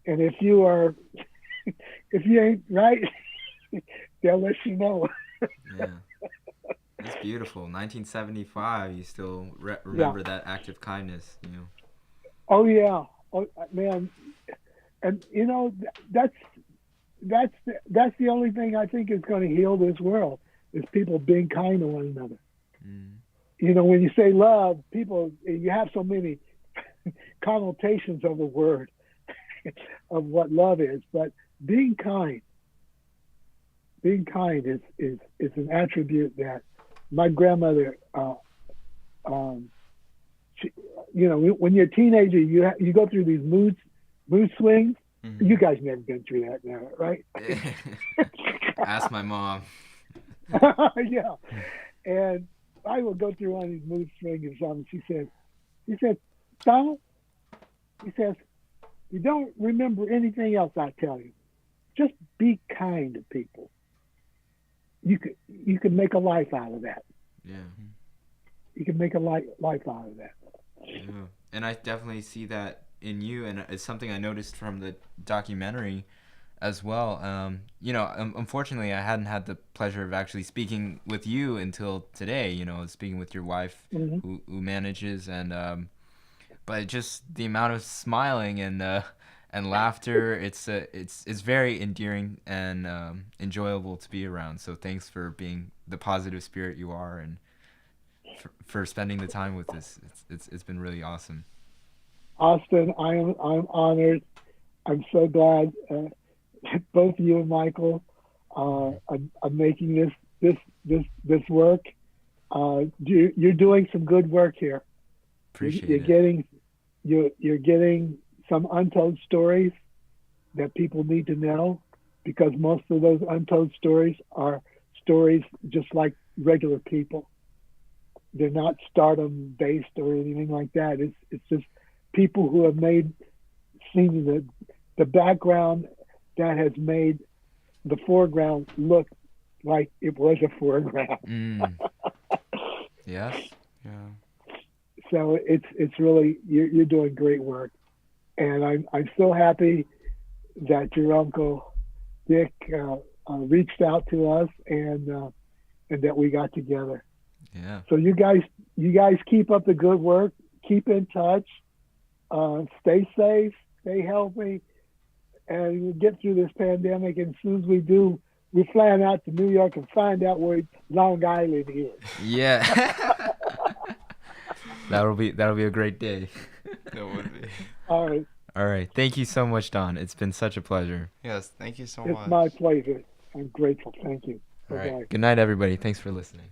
if you ain't right, they'll let you know. Yeah. That's beautiful. 1975, you still remember that act of kindness, Oh yeah, man, and that's the only thing I think is going to heal this world is people being kind to one another. When you say love, you have so many connotations of the word of what love is, but being kind is an attribute that my grandmother, when you're a teenager, you go through these mood swings. You guys never been through that now, right? Ask my mom. Yeah. And I would go through one of these mood swings or something. He said, Donald, he says, you don't remember anything else I tell you. Just be kind to people. You can make a life out of that. Yeah. You can make a life out of that. Yeah. And I definitely see that in you, and it's something I noticed from the documentary as well. Unfortunately, I hadn't had the pleasure of actually speaking with you until today. Speaking with your wife, who manages, and but just the amount of smiling and laughter, it's very endearing and enjoyable to be around. So thanks for being the positive spirit you are, and for spending the time with us. It's been really awesome. Austin, I'm honored. I'm so glad both you and Michael are making this work. You're doing some good work here. Appreciate it. You're getting some untold stories that people need to know, because most of those untold stories are stories just like regular people. They're not stardom based or anything like that. It's just people who have seen the background that has made the foreground look like it was a foreground. Yes. Yeah. So it's really, you're doing great work, and I'm so happy that your uncle Dick reached out to us and that we got together. Yeah. So you guys keep up the good work. Keep in touch. Stay safe. Stay healthy, and we'll get through this pandemic. And as soon as we do, we're flying out to New York and find out where Long Island is. Yeah. That'll be a great day. That would be. All right. All right. Thank you so much, Don. It's been such a pleasure. Yes, thank you so It's much. my pleasure. I'm grateful. Thank you. All Bye-bye. right. Good night, everybody. Thanks for listening.